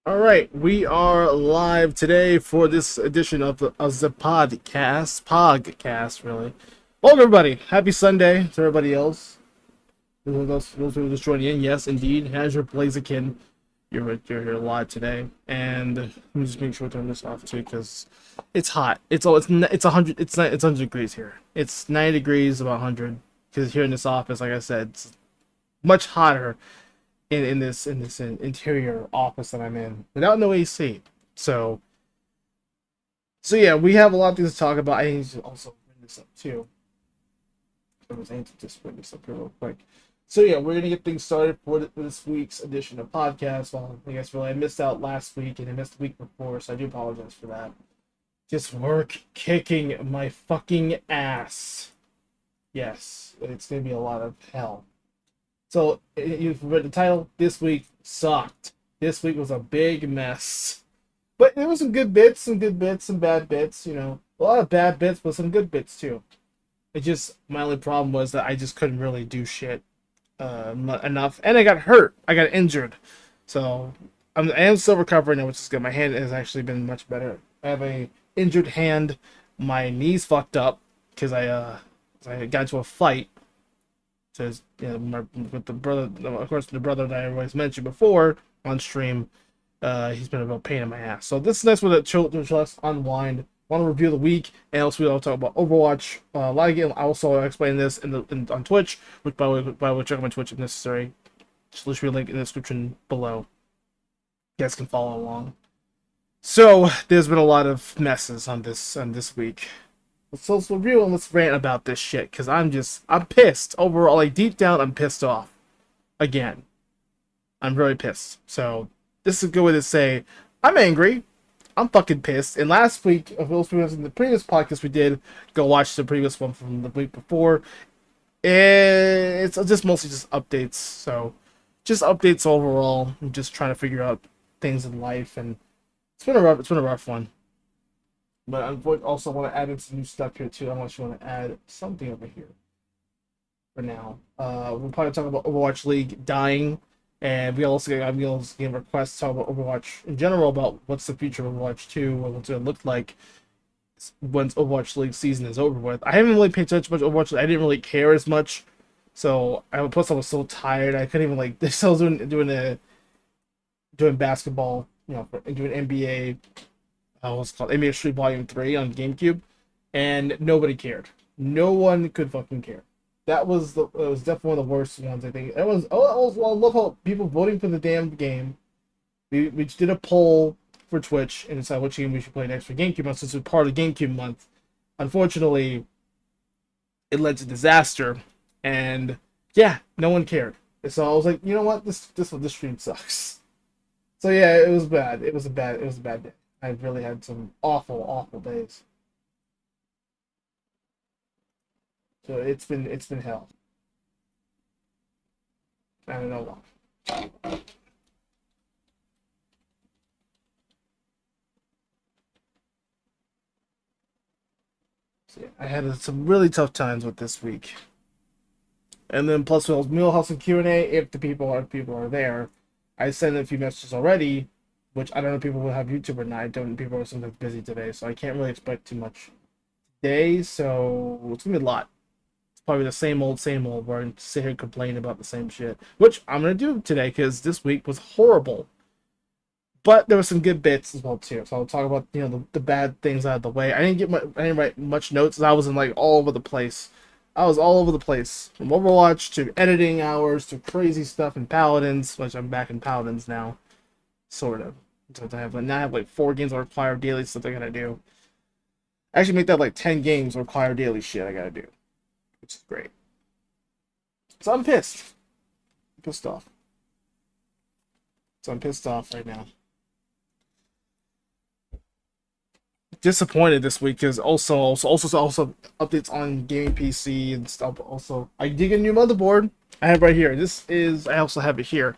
All right, we are live today for this edition of the POGcast, really. Welcome, everybody. Happy Sunday to everybody else. Those who are just joining in, yes, indeed. AzureBlaziken, you're here live today, and let me just make sure to turn this off too, because it's hot. It's 100. It's 100 degrees here. It's 90 degrees, about 100. Because here in this office, like I said, it's much hotter in this interior office that I'm in without no AC. So so yeah, we have a lot of things to talk about. I need to also bring this up too. I was aiming to just bring this up here real quick. So yeah, we're gonna get things started for this week's edition of podcast. Well, I guess really I missed out last week and I missed the week before, so I do apologize for that. Just work kicking my fucking ass. Yes, it's gonna be a lot of hell. So you've read the title. This week sucked. This week was a big mess. But there was some good bits, some bad bits. A lot of bad bits, but some good bits too. It just my only problem was that I just couldn't really do shit enough, and I got hurt. I got injured, so I am still recovering now, which is good. My hand has actually been much better. I have a injured hand. My knee's fucked up because I got into a fight says, with the brother, of course, the brother that I always mentioned before on stream. He's been a real pain in my ass. So this is nice with a chill, let's unwind. Want to review the week, and also we'll talk about Overwatch. League. I also explain this on Twitch, which by the way, check out my Twitch if necessary. Just literally link in the description below. You guys can follow along. So there's been a lot of messes on this week. So let's review and let's rant about this shit, because I'm pissed overall. Like deep down, I'm pissed off. Again, I'm very pissed. So this is a good way to say I'm angry. I'm fucking pissed. And last week, of those videos in the previous podcast we did, go watch the previous one from the week before. It's just mostly just updates. So just updates overall. I'm just trying to figure out things in life, and it's been a rough one. But I also want to add in some new stuff here too. I want to add something over here for now. We'll probably talk about Overwatch League dying, and we also getting requests to talk about Overwatch in general, about what's the future of Overwatch 2, or what's it going to look like once Overwatch League season is over with. I haven't really paid attention much to Overwatch. I didn't really care as much, so plus I was so tired. I couldn't even like. I was doing basketball, doing NBA. What's it called, NBA Street Volume 3 on GameCube, and nobody cared. No one could fucking care. It was definitely one of the worst ones, I think. I love how people voting for the damn game. We did a poll for Twitch and decided which game we should play next for GameCube month, since it's part of GameCube month. Unfortunately, it led to disaster, and yeah, no one cared. So I was like, you know what, this stream sucks. So yeah, it was bad. It was a bad day. I've really had some awful days. So it's been hell. I don't know why. So yeah, I had some really tough times with this week. And then plus with Millhouse and Q&A, if people are there. I sent a few messages already, which I don't know if people will have YouTube or not. I don't. People are sometimes busy today, so I can't really expect too much today. So it's gonna be a lot. Probably the same old, where I sit here and complain about the same shit, which I'm gonna do today because this week was horrible. But there were some good bits as well too. So I'll talk about the bad things out of the way. I didn't write much notes. I was in like all over the place. I was all over the place, from Overwatch to editing hours to crazy stuff in Paladins, which I'm back in Paladins now, sort of. So now I have like 4 games that require daily stuff I gotta do. Actually, make that like 10 games that require daily shit I gotta do, which is great. So I'm pissed. I'm pissed off. So I'm pissed off right now. Disappointed this week because also updates on gaming PC and stuff. Also, I did get a new motherboard. I have right here. I also have it here.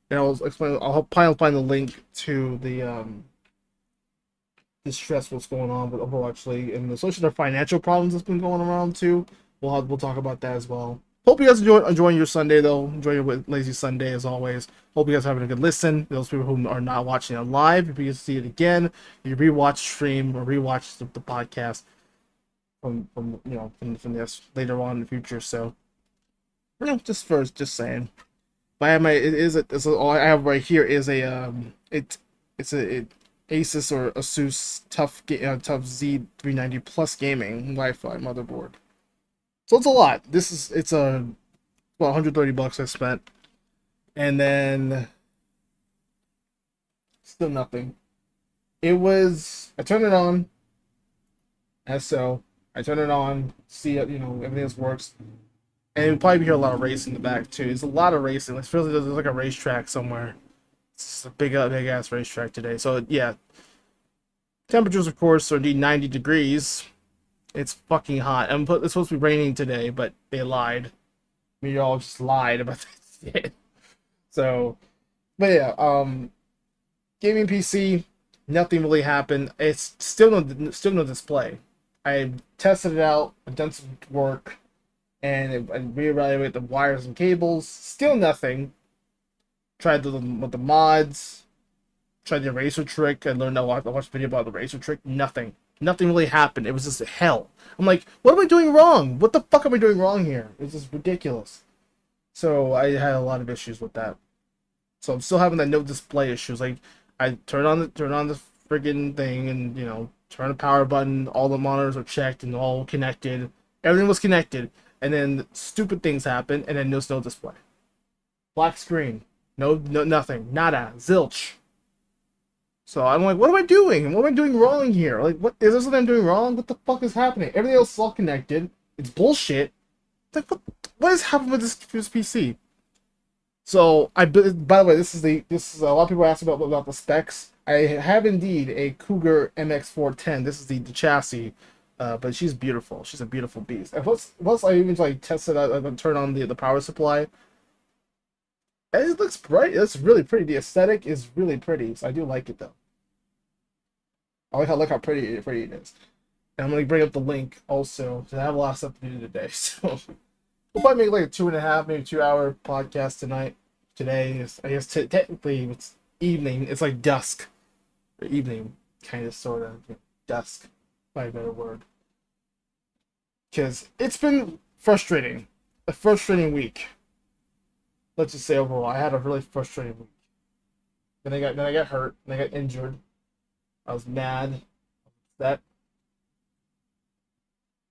And I'll explain. I'll probably find the link to the stress what's going on with Overwatch League, and especially the financial problems that's been going around too. We'll talk about that as well. Hope you guys enjoying your Sunday though. Enjoy your lazy Sunday as always. Hope you guys are having a good listen. Those people who are not watching it live, if you can see it again, you rewatch stream or rewatch the podcast from this later on in the future. So just saying. But I have my all I have right here is a it's a Asus or Asus Tough Z390 Plus gaming Wi-Fi motherboard. So it's a lot. It's a about $130 I spent, and then still nothing. It was I turned it on as so. I turn it on, see it, everything else works, and you'll probably hear a lot of racing in the back too. There's a lot of racing. It feels like there's like a racetrack somewhere. It's a big ass racetrack today. So yeah, temperatures of course are indeed 90 degrees. It's fucking hot. It's supposed to be raining today, but they lied. Meteorologists lied about this. So, but yeah, gaming PC, nothing really happened. It's still no display. I tested it out. I've done some work, and I reevaluate the wires and cables. Still nothing. Tried with the mods. Tried the eraser trick. I learned I watched a video about the eraser trick. Nothing. Nothing really happened. It was just hell. I'm like, what am I doing wrong? What the fuck am I doing wrong here? It's just ridiculous. So I had a lot of issues with that. So I'm still having that no display issues. Like I turn on the friggin' thing, and turn the power button. All the monitors are checked and all connected. Everything was connected, and then stupid things happen, and then there's no display. Black screen. No, nothing. Nada. Zilch. So I'm like, what am I doing? What am I doing wrong here? Like, what is there something I'm doing wrong? What the fuck is happening? Everything else is all connected. It's bullshit. It's like, what is happening with this PC? So by the way, this is a lot of people ask about the specs. I have indeed a Cougar MX410. This is the chassis, but she's beautiful. She's a beautiful beast. And plus I even tested out, turn on the power supply. And it looks bright. It's really pretty. The aesthetic is really pretty. So I do like it though. I like how pretty it is. And I'm gonna bring up the link also because I have a lot of stuff to do today. So we'll probably make like a 2.5, maybe 2 hour podcast tonight. Today is, I guess, technically it's evening. It's like dusk or evening, kind of, sort of dusk, by a better word. Because it's been frustrating, a frustrating week. Let's just say overall, I had a really frustrating week. Then I got hurt. Then I got injured. I was mad, upset.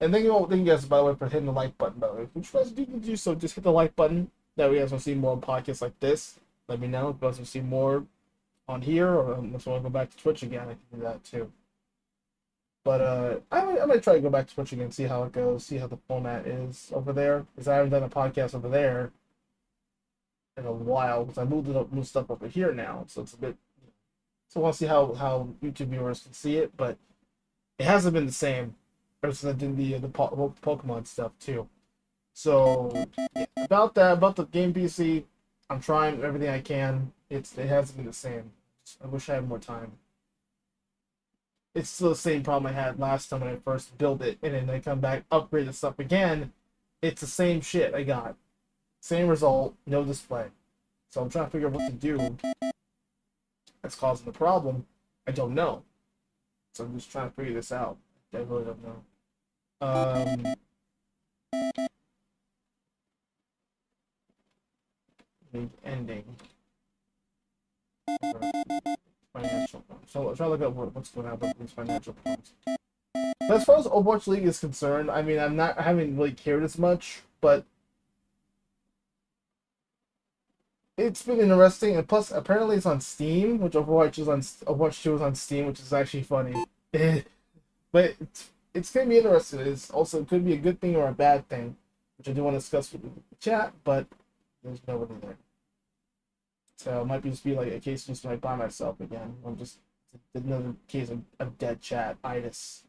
And thank you guys, by the way, for hitting the like button. By the way, if you guys do so, just hit the like button. That way, you guys want to see more podcasts like this. Let me know if you guys want to see more on here, or if you want to go back to Twitch again, I can do that too. But I might try to go back to Twitch again, see how it goes, see how the format is over there, because I haven't done a podcast over there in a while, because I moved stuff over here now, so it's a bit. So I want to see how YouTube viewers can see it, but it hasn't been the same ever since I did the Pokemon stuff too. So yeah, about the game PC, I'm trying everything I can. It hasn't been the same. I wish I had more time. It's still the same problem I had last time when I first built it, and then I come back, upgrade the stuff again. It's the same shit I got. Same result, no display. So I'm trying to figure out what to do that's causing the problem. I don't know. So I'm just trying to figure this out. I really don't know. The ending. Financial points. So I'm trying to look at what's going on with these financial points. But as far as Overwatch League is concerned, I mean, I haven't really cared as much, but it's been interesting. And plus, apparently, it's on Steam, which Overwatch 2 is on Steam, which is actually funny. But it's gonna be interesting. It's also, it could be a good thing or a bad thing, which I do want to discuss with the chat, but there's nobody there. So it might just be like a case just like by myself again. I'm just another case of dead chat itis.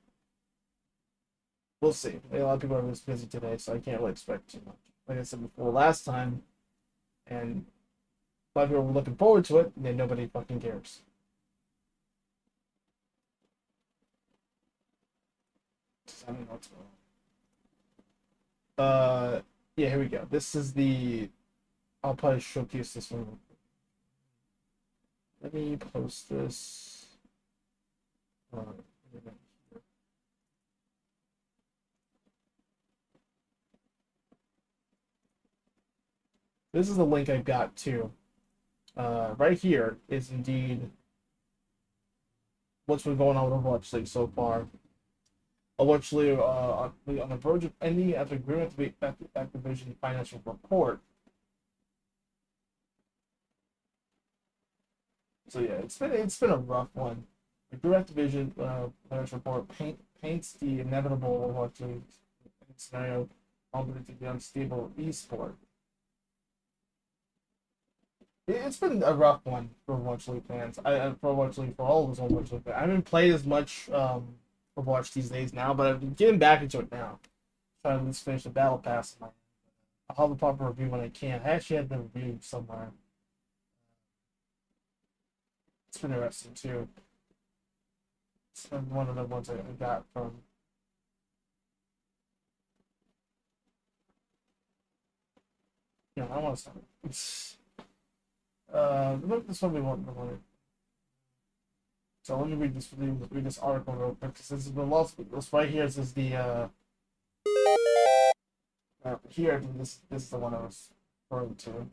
We'll see. A lot of people are just busy today, so I can't really expect too much. Like I said before last time, and a lot of people were looking forward to it, and then nobody fucking cares. I don't know what's going on. Yeah, here we go. This is the. I'll probably showcase this one. Let me post this. Uh, this is the link I got too. Right here is indeed what's been going on with Overwatch League so far. Overwatch League on the verge of ending after agreement to be Activision financial report. So yeah, it's been a rough one. The Direct Division financial report paints the inevitable Overwatch League scenario ultimately to be unstable esport. It's been a rough one for Overwatch League fans. For Overwatch League, for all of us Overwatch League fans. I haven't played as much Overwatch these days now, but I've been getting back into it now. Trying to at least finish the battle pass. I'll have a proper review when I can. I actually had the review somewhere. It's been interesting too. It's been one of the ones I got from. You know, I want to start. Look, this one we want. So let me read this article real quick. This is the last. This right here. This is the here. This is the one I was referring to.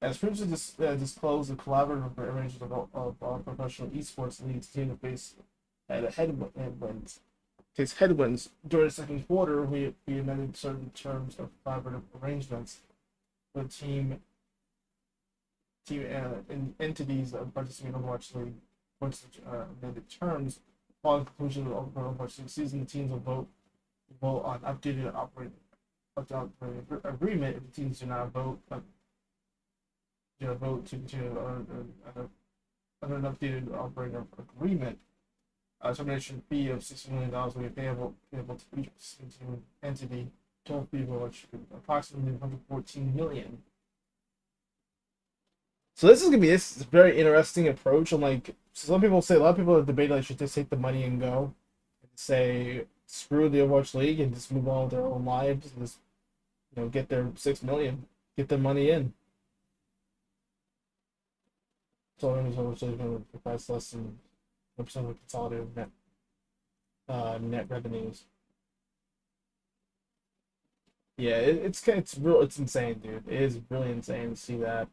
As previously disclosed, the collaborative arrangement of professional esports leagues continue to face headwinds. Face headwinds during the second quarter. We amended certain terms of collaborative arrangements with team and entities that participate in Overwatch League. Once amended terms, following the conclusion of the Overwatch League season, the teams will vote on updated operating agreement. If the teams do not vote. Vote to under an updated operating agreement. Termination fee of $60 million will be payable to each entity. Total fee will approximately $114 million. So this is a very interesting approach. And like some people say, a lot of people have debated I should just take the money and go, and say screw the Overwatch League and just move on with their own lives and just get their $6 million, get their money in. So Overwatch League is going to price less than 1% of the consolidated net revenues. Yeah, it's insane, dude. It is really insane to see that.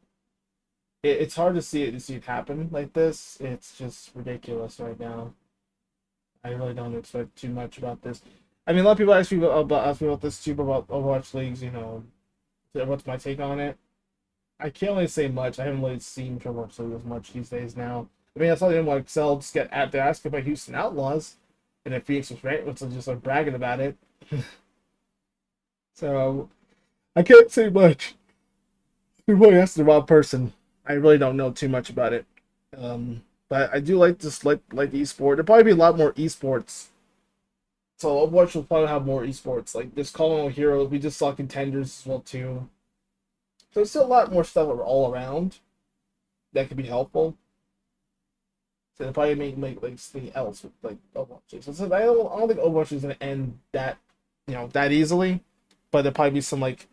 It's hard to see it happen like this. It's just ridiculous right now. I really don't expect too much about this. I mean, a lot of people ask me about this too, about Overwatch leagues. What's my take on it? I can't really say much. I haven't really seen Overwatch League as much these days now. I mean, I saw them like Excel just get at asked about Houston Outlaws, and then Phoenix was right, which was just like bragging about it. So I can't say much. You really asked the wrong person. I really don't know too much about it. But I do like esport. There'll probably be a lot more esports. So Overwatch will probably have more esports. Like this Call of Heroes, we just saw contenders as well too. So there's still a lot more stuff all around that could be helpful. So they'll probably make like something else with like Overwatch. So I don't think Overwatch is gonna end that that easily. But there'll probably be some like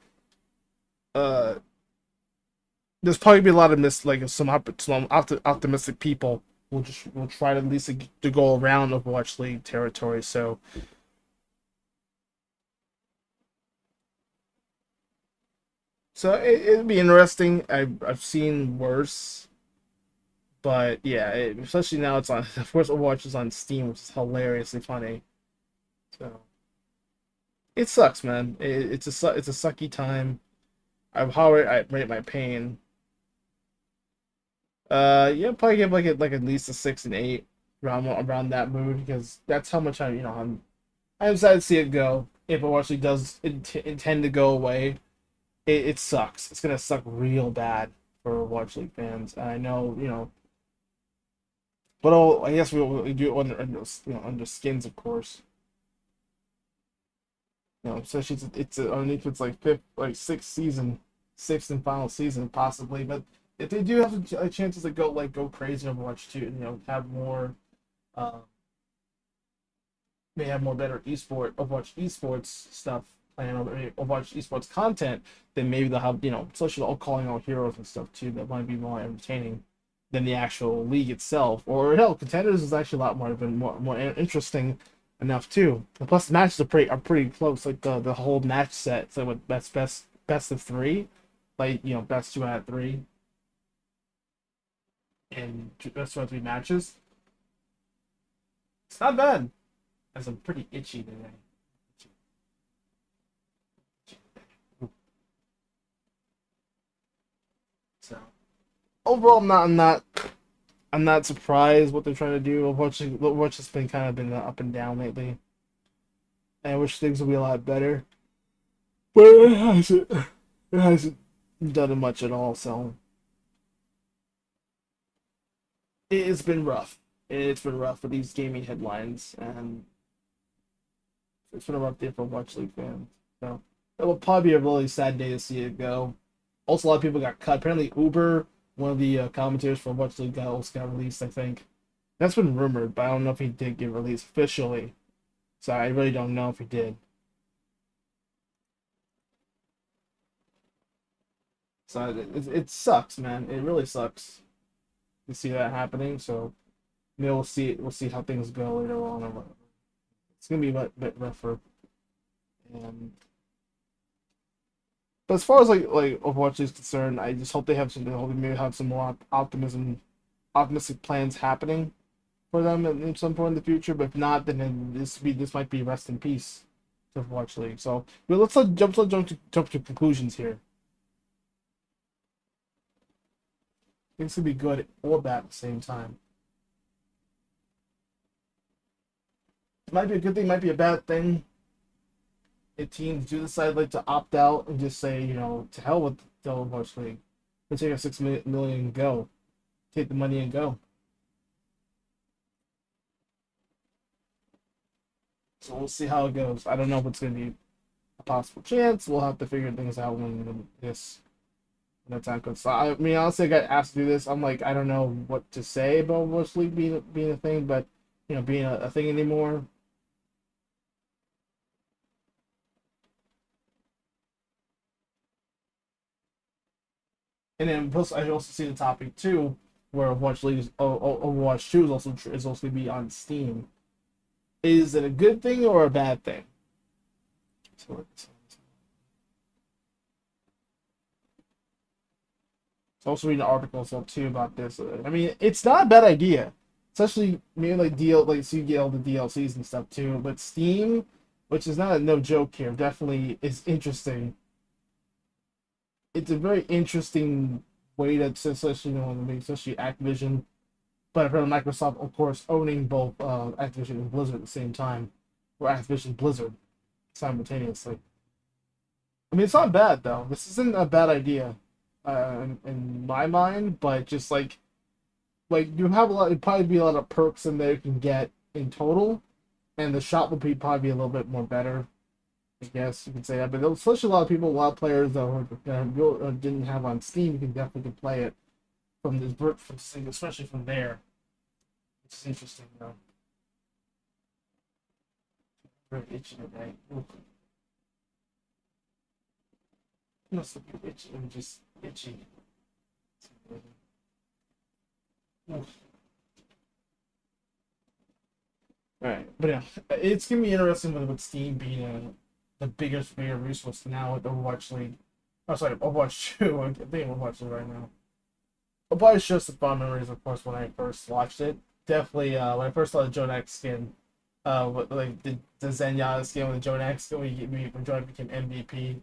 there's probably be a lot of some optimistic people will try to at least to go around Overwatch League territory. So it'd be interesting. I've seen worse, but yeah, especially now it's on. Of course, Overwatch is on Steam, which is hilariously funny. So it sucks, man. It's a sucky time. How I rate my pain. Yeah, probably give like at least a 6 and 8 around that mood because that's how much I'm excited to see it go. If it actually does intend to go away, it sucks. It's gonna suck real bad for Overwatch League fans. I know, but I guess we do it under skins, of course. Especially it's underneath it's like sixth and final season possibly. But if they do have chances to go crazy in Overwatch 2, have more, may have more better Overwatch esports stuff playing Overwatch esports content, then maybe they'll have, especially all calling out heroes and stuff too, that might be more entertaining than the actual league itself. Or hell, contenders is actually a lot more interesting enough too. And plus, the matches are pretty close. Like the whole match set, so with best of three, like best 2 out of 3, and best 2 out of 3 matches. It's not bad. As I'm pretty itchy today. So overall, I'm not surprised what they're trying to do. Overwatch has been up and down lately. And I wish things would be a lot better, but it hasn't. It hasn't done much at all. So it's been rough. It's been rough for these gaming headlines, and it's been a rough day for Overwatch League fans. So it will probably be a really sad day to see it go. Also, a lot of people got cut. Apparently, Uber, one of the commentators for Overwatch League, got released. I think that's been rumored, but I don't know if he did get released officially. So I really don't know if he did. So it sucks, man. It really sucks to see that happening. So we'll see. We'll see how things go later on. It's gonna be a bit rougher. And but as far as like Overwatch is concerned, I just hope they have some. I hope they maybe have some more optimistic plans happening for them at some point in the future. But if not, then this might be rest in peace to Overwatch League. So let's jump to conclusions here. Things could be good or bad at the same time. It might be a good thing, might be a bad thing. If teams do decide to opt out and just say, to hell with the Overwatch League, they take a $6 million and go, take the money and go. So we'll see how it goes. I don't know if it's going to be a possible chance. We'll have to figure things out when that time comes. So, I mean, honestly, I got asked to do this. I'm like, I don't know what to say about Overwatch League being a thing, but being a thing anymore. And then plus, I also see the topic too, where Overwatch 2 is also going to be on Steam. Is it a good thing or a bad thing? So also reading articles too about this. I mean, it's not a bad idea, especially maybe so you get all the DLCs and stuff too. But Steam, which is not no joke here, definitely is interesting. It's a very interesting way to, especially Activision, but apparently Microsoft, of course, owning both Activision and Blizzard at the same time, or Activision Blizzard simultaneously. I mean, it's not bad though. This isn't a bad idea, in my mind. But just you have it'd probably be a lot of perks in there you can get in total, and the shop would probably be a little bit more better. I guess you can say that, but especially a lot of players that didn't have on Steam, you can definitely play it from especially from there. It's interesting though. Very itchy today. Must be itchy. I'm just itchy. Alright, but yeah, it's gonna be interesting with Steam being the bigger resource now with Overwatch League. Oh, sorry, Overwatch 2. I'm thinking Overwatch League right now. Overwatch shows the fond memories, of course, when I first watched it. Definitely, when I first saw the Jonak skin, the Zenyatta skin with the Jonak skin, when Jonak became MVP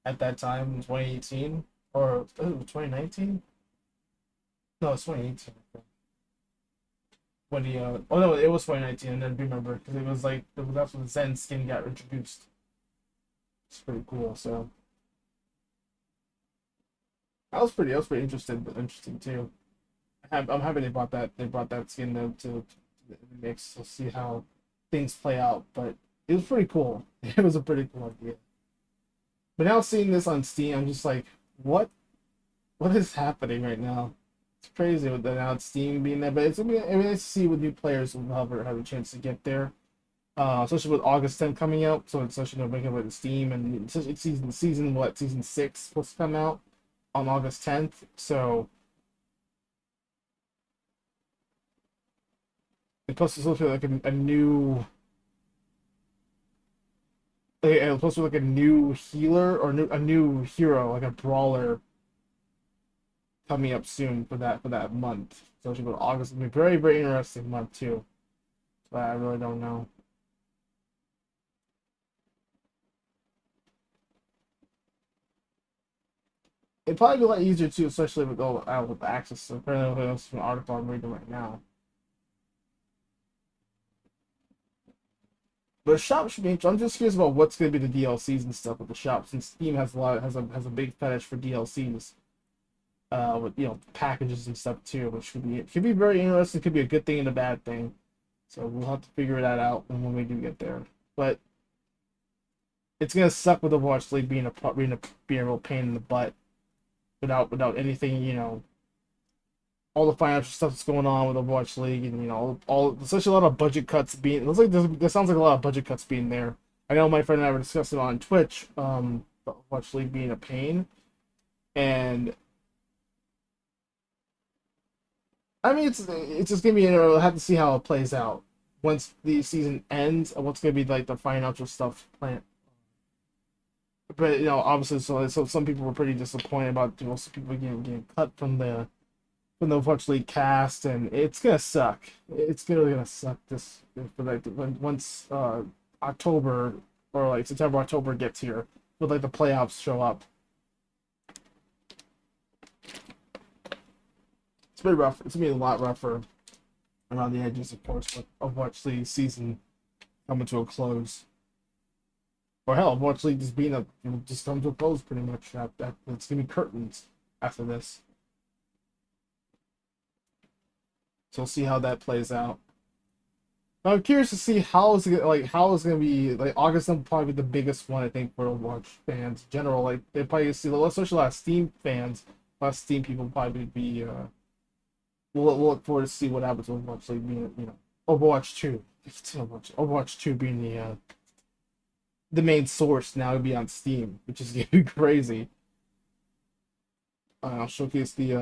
at that time in 2018, or 2019? No, it's 2018. When oh no, it was 2019. And then remember, because it was that's when the Zen skin got introduced. It's pretty cool. So that was pretty interesting too. I'm happy they brought that skin to the mix to see how things play out. But it was pretty cool. It was a pretty cool idea. But now seeing this on Steam, I'm just like, what is happening right now? It's crazy with now Steam being there, but it's gonna be nice to see with new players who have a chance to get there. Especially with August 10th coming out, so it's actually gonna make it with Steam, and it's season 6 supposed to come out on August 10th. So it's supposed to be like a new, it's supposed to be like a new healer or a new hero, like a brawler coming up soon for that month. So it should go to August. It'll be a very very interesting month too. But I really don't know. It'd probably be a lot easier too, especially with all with access. So apparently, that's an article I'm reading right now. But the shop should be. I'm just curious about what's going to be the DLCs and stuff with the shop, since Steam has has a big fetish for DLCs, with packages and stuff too, which could be very interesting. Could be a good thing and a bad thing. So we'll have to figure that out when we do get there. But it's gonna suck with Overwatch League being a real pain in the butt without anything, all the financial stuff that's going on with Overwatch League, and all such a lot of budget cuts being. It looks like there sounds like a lot of budget cuts being there. I know my friend and I were discussing on Twitch, Overwatch League being a pain, and I mean it's just gonna be. We'll have to see how it plays out once the season ends, and what's gonna be like the financial stuff planned. But obviously, so some people were pretty disappointed about some people getting cut from the Overwatch League cast, and it's gonna suck. It's really gonna suck this for like once October or like September October gets here, with like the playoffs show up. It's pretty rough. It's gonna be a lot rougher around the edges, of course, with Overwatch League season coming to a close. Or hell, Overwatch League just come to a close pretty much. It's gonna be curtains after this. So we'll see how that plays out. I'm curious to see how it's gonna be like August will probably be the biggest one I think for Overwatch fans in general. Like they probably see especially a lot of Steam fans, a lot of Steam people probably be we'll look forward to see what happens with Overwatch League being Overwatch 2. Overwatch 2 being the main source now to be on Steam, which is gonna be crazy. I'll showcase the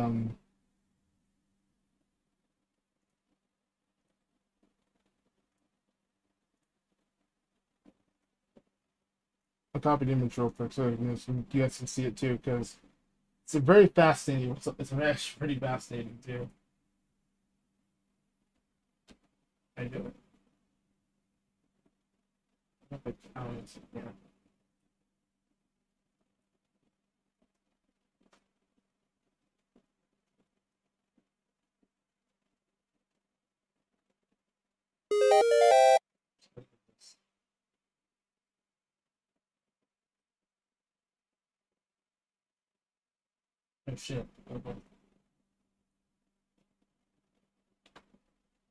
I copied image real quick so you guys can see it too, because it's a very fascinating. It's actually pretty fascinating too. I do it. Yeah. Oh shit. Okay.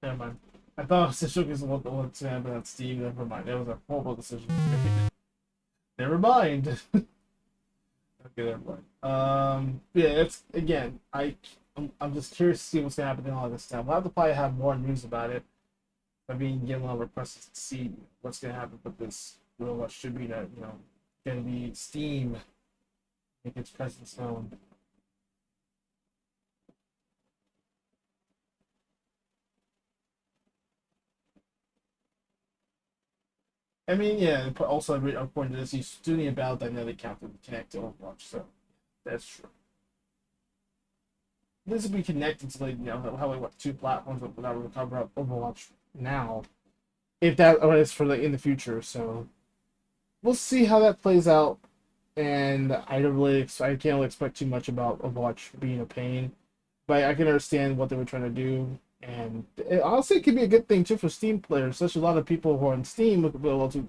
Never mind. I thought it was a showcase of what's happening on Steam. Never mind. That was a horrible decision. Never mind. Okay, never mind. Yeah, it's again. I'm just curious to see what's gonna happen in all this stuff. We'll have to probably have more news about it. I mean, getting a lot of requests to see what's gonna happen with this. What should be that gonna be Steam make its presence known. I mean, yeah. Also, according to this, he's doing about that another account to connect to Overwatch, so that's true. This will be connected to like how like what two platforms that will cover up Overwatch now, if that is for like in the future. So we'll see how that plays out. And I can't really expect too much about Overwatch being a pain, but I can understand what they were trying to do. And honestly, it could be a good thing too for Steam players. Especially a lot of people who are on Steam will also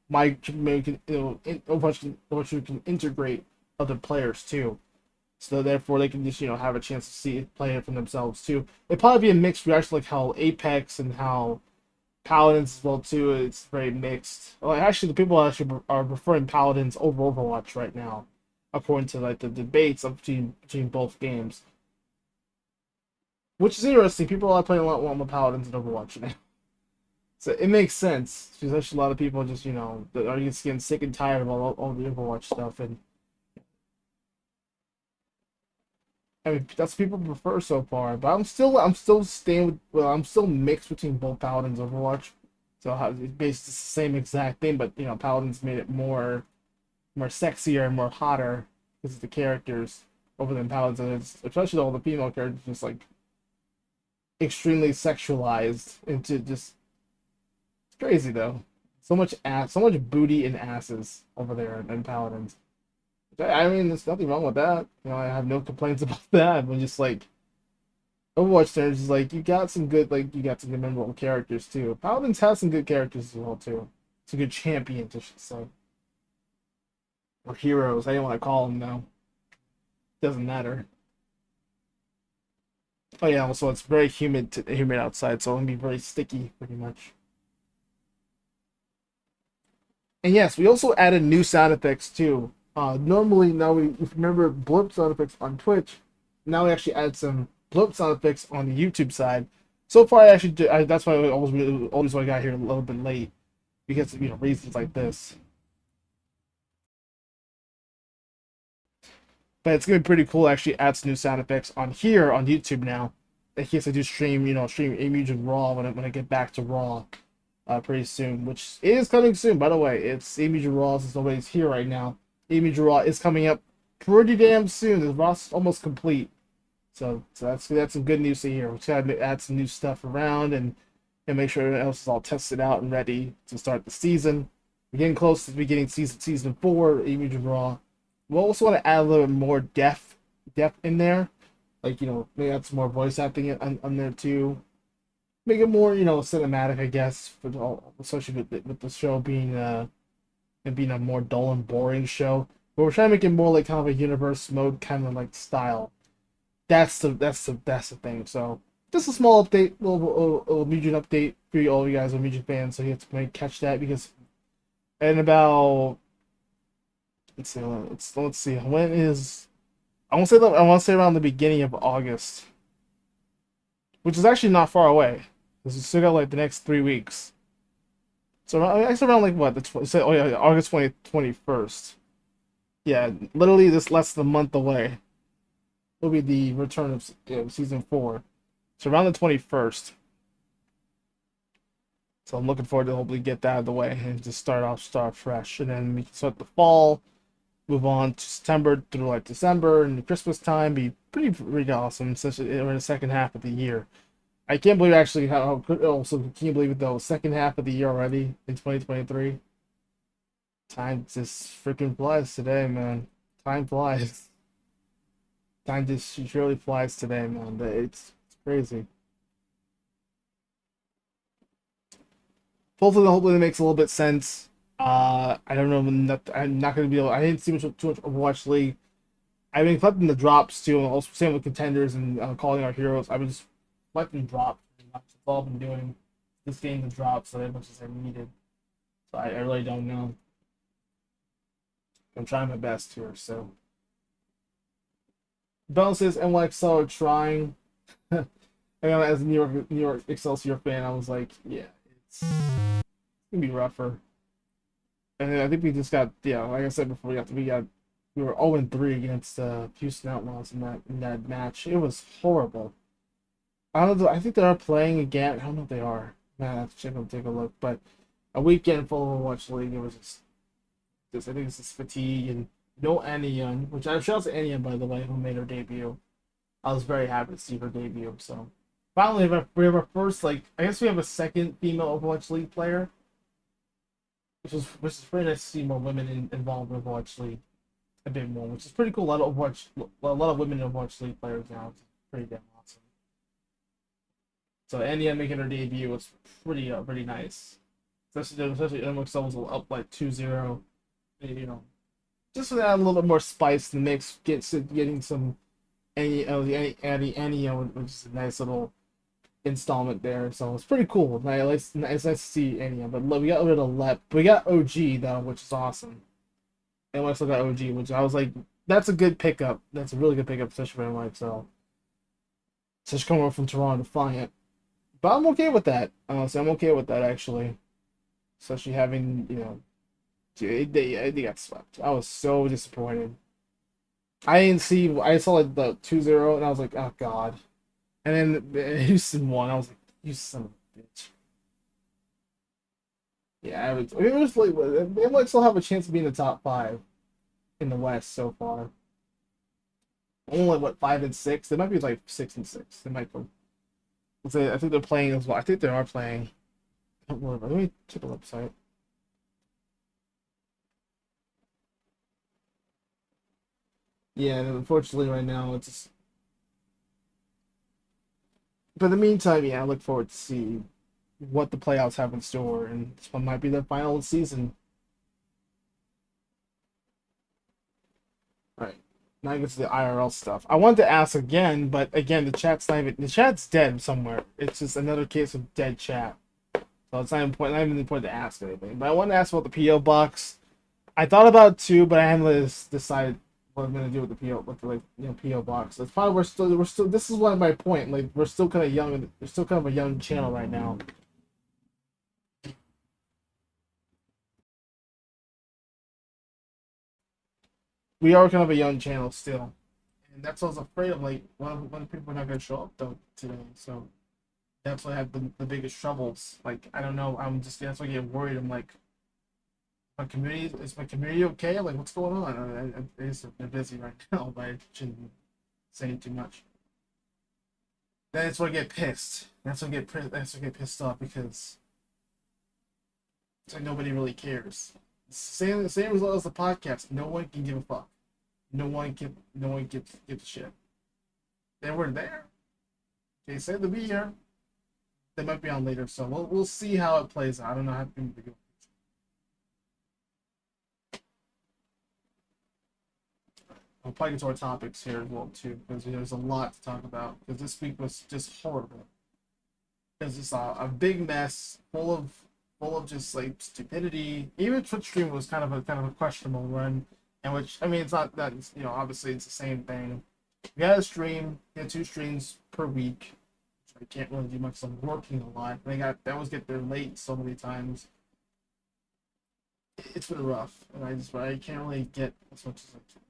might make Overwatch can integrate other players too. So therefore, they can just have a chance to see it, play it for themselves too. It'd probably be a mixed reaction, like how Apex and how Paladins as well too. It's very mixed. Well, actually, the people actually are preferring Paladins over Overwatch right now, according to like the debates between both games, which is interesting. People are playing a lot more Paladins than Overwatch now. So it makes sense. There's a lot of people just, that are just getting sick and tired of all the Overwatch stuff, and I mean that's what people prefer so far. But I'm still staying with, well, I'm still mixed between both Paladins and Overwatch. So it's basically the same exact thing, but Paladins made it more sexier and more hotter because of the characters over than Paladins, and especially all the female characters just like extremely sexualized into just it's crazy though. So much ass, so much booty and asses over there in Paladins. I mean, there's nothing wrong with that. I have no complaints about that. But just like Overwatch standards is like you got some good memorable characters too. Paladins has some good characters as well too. Some good champions, I should say, or heroes. I don't want to call them though. Doesn't matter. Oh yeah, also it's very humid outside, so it'll be very sticky pretty much. And yes, we also added new sound effects too. Normally now if you remember blurb sound effects on Twitch, now we actually add some blurb sound effects on the YouTube side. So far, I actually that's why always why I got here a little bit late because of reasons like this. But it's gonna be pretty cool to actually add some new sound effects on here on YouTube now. In case I do stream Amusion Raw when I get back to Raw pretty soon, which is coming soon, by the way. It's Amusion Raw is always here right now. Amusion Raw is coming up pretty damn soon. The Raw's almost complete. So that's some good news to hear. We try to add some new stuff around and make sure everything else is all tested out and ready to start the season. We're getting close to beginning season 4, Amusion Raw. We also want to add a little bit more depth in there, like maybe add some more voice acting on there too. Make it more cinematic, I guess, especially with the show being and being a more dull and boring show. But we're trying to make it more like kind of a universe mode kind of like style. That's the thing. So just a small update, little Mugen update for all you guys who are Mugen fans. So you have to catch that because in about let's see when is I want to say around the beginning of August, which is actually not far away. This is still got like the next 3 weeks. So around like what August 21st. Yeah, literally this less than a month away will be the return of season 4. So around the 21st. So I'm looking forward to hopefully get that out of the way and just start fresh, and then we can start the fall, move on to September through like December and the Christmas time. Be pretty awesome since we're in the second half of the year. I can't believe actually how also can you believe it though, second half of the year already in 2023. Time just freaking flies today, man. Time flies. Time just surely flies today, man. It's crazy. Hopefully it makes a little bit sense. I don't know. I'm not gonna be able. I didn't see too much Overwatch League. I've been collecting the drops too, and also same with contenders and calling our heroes. I've been just collecting drops. That's all I've been doing. Just getting the drops as much as I needed. So I really don't know. I'm trying my best here. So Bell says NYXL are trying. And as a New York Excelsior fan, I was like, yeah, it's gonna be rougher. And then I think we just got like I said before, we were 0-3 against Houston Outlaws in that match. It was horrible. I don't know. I think they are playing again. I don't know if they are. Man, I have to take a look. But a weekend full of Overwatch League. It was just I think it's just fatigue and no Anion, which I shout out to Anion by the way, who made her debut. I was very happy to see her debut. So finally, we have our first I guess we have a second female Overwatch League player, which is very nice to see more women involved in Overwatch League a bit more, which is pretty cool. A lot of women in Overwatch League players now. It's pretty damn awesome. So Anya making her debut was pretty nice. Especially MXL was up like 2-0. Just to add a little bit more spice to the mix, getting some Anya, which is a nice little installment there. So it's pretty cool. It's nice to see Anya. But we got rid of Lep. We got OG though, which is awesome. And we also got OG, which I was like, that's a good pickup. That's a really good pickup, especially for MXL. Especially coming over from Toronto Defiant. But I'm okay with that. Honestly, I'm okay with that actually. Especially having, dude, they got swept. I was so disappointed. I didn't see. I saw like the 2-0, and I was like, oh god. And then Houston won. I was like, you son of a bitch. Yeah, it was like they might still have a chance of being in the top five in the West so far. Only what 5-6? They might be like 6-6. They might go. I think they're playing as well. I think they are playing. Don't worry about it. Let me check the website. Yeah, and unfortunately, right now it's just. But in the meantime, yeah, I look forward to see what the playoffs have in store, and this one might be the final season. All right, now I get to the IRL stuff. I wanted to ask again, but again, the chat's dead somewhere. It's just another case of dead chat. So it's not important. Not even important to ask anything. But I want to ask about the PO box. I thought about it too, but I haven't really decided what I'm gonna do with the PO with the PO box. That's probably we're still. This is one of my point. Like we're still kind of young. We're still kind of a young channel right now. We are kind of a young channel still, and that's what I was afraid of. Like one of the people are not gonna show up though today, so that's why I have the biggest troubles. Like I don't know. I'm just that's why I get worried. I'm like, my community okay? Like what's going on? They're busy right now, but I shouldn't say too much. That's when I get pissed. That's when I get pissed off because it's like nobody really cares. Same result as the podcast. No one can give a fuck. No one gives a shit. They were there. They said they'll be here. They might be on later, so we'll see how it plays out. I don't know how to go. I'll probably get to our topics here as well too, because there's a lot to talk about. Because this week was just horrible. It's just a big mess, full of just like stupidity. Even Twitch stream was kind of a questionable run, in which I mean it's not that obviously it's the same thing. We had a stream, we had two streams per week. I can't really do much. I'm working a lot. They always get there late so many times. It's been rough, and I can't really get as much as I can.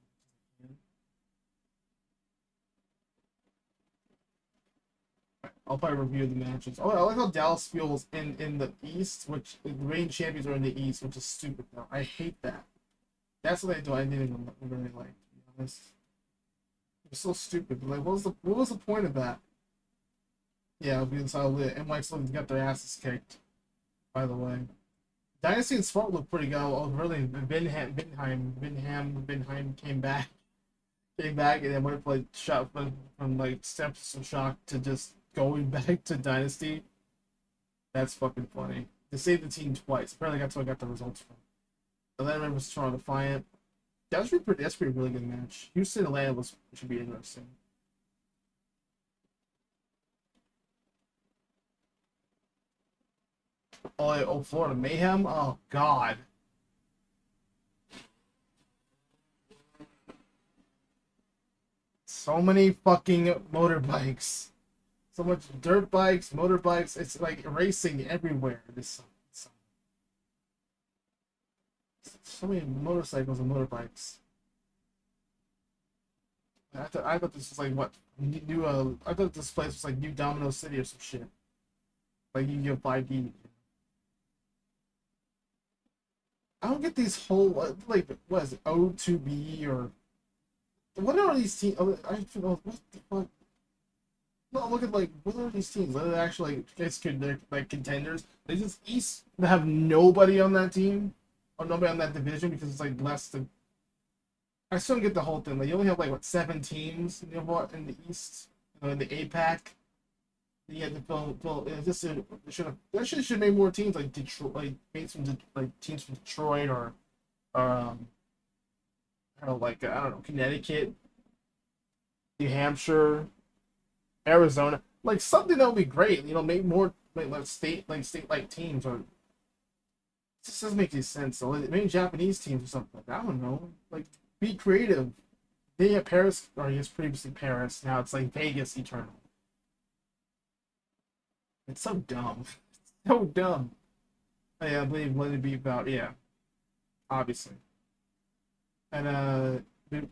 I'll probably review the matches. Oh, I like how Dallas feels in the East, which the reigning champions are in the East, which is stupid. Now I hate that. That's what they do. I didn't even really like. To be honest, it's so stupid. Like, what was the point of that? Yeah, because how and Mike Sullivan got their asses kicked. By the way, Dynasty and Smart looked pretty good. Oh, really? Vinheim came back, and then went like shot from like steps of shock to just going back to Dynasty. That's fucking funny. They saved the team twice. Apparently, that's what I got the results from. Atlanta versus Toronto Defiant. That's pretty really good match. Houston Atlanta should be interesting. Oh, Florida Mayhem. Oh God, so many fucking motorbikes. So much dirt bikes, motorbikes. It's like racing everywhere. So many motorcycles and motorbikes. I thought this was like what new. I thought this place was like New Domino City or some shit. Like you can get 5D. I don't get these whole like what is it O2B or what are these teams? I don't know what the fuck. No, look at like what are these teams? Are they actually they're like contenders? They just East have nobody on that team or nobody on that division because it's like less than. I still don't get the whole thing. Like you only have like what 7 teams in the East, in the APAC. You had to fill. This should make more teams like Detroit, like made some like teams from Detroit or like I don't know Connecticut, New Hampshire, Arizona, like something that would be great. Make more like state like teams or it just doesn't make any sense. So maybe Japanese teams or something. I don't know. Like be creative. They had Paris, or I guess previously Paris. Now it's like Vegas Eternal. It's so dumb. It's so dumb. Oh, yeah, I believe let it be about yeah, obviously. And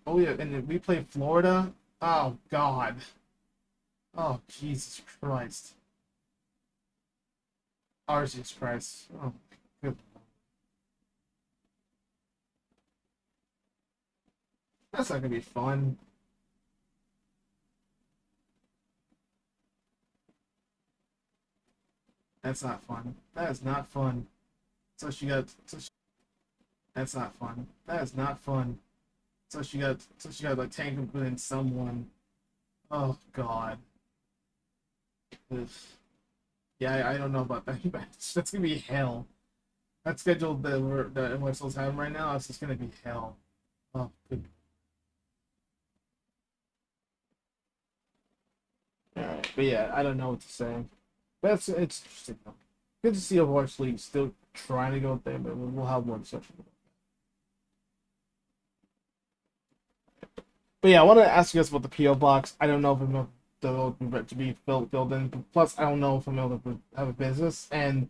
oh yeah, and then we play Florida. Oh God. Oh Jesus Christ. Oh Jesus Christ. Oh good. That's not gonna be fun. That's not fun. That is not fun. So she got. That's not fun. That is not fun. So she got. So she got like tank within someone. Oh God. Ugh. Yeah, I don't know about that match. That's gonna be hell. That schedule that we're supposed to have right now, it's just gonna be hell. Oh, good. Alright, but yeah, I don't know what to say. But it's interesting though. Good to see Overwatch League still trying to go there, but we'll have more discussion. But yeah, I want to ask you guys about the PO box. I don't know if I'm to be filled in. Plus, I don't know if I'm able to have a business, and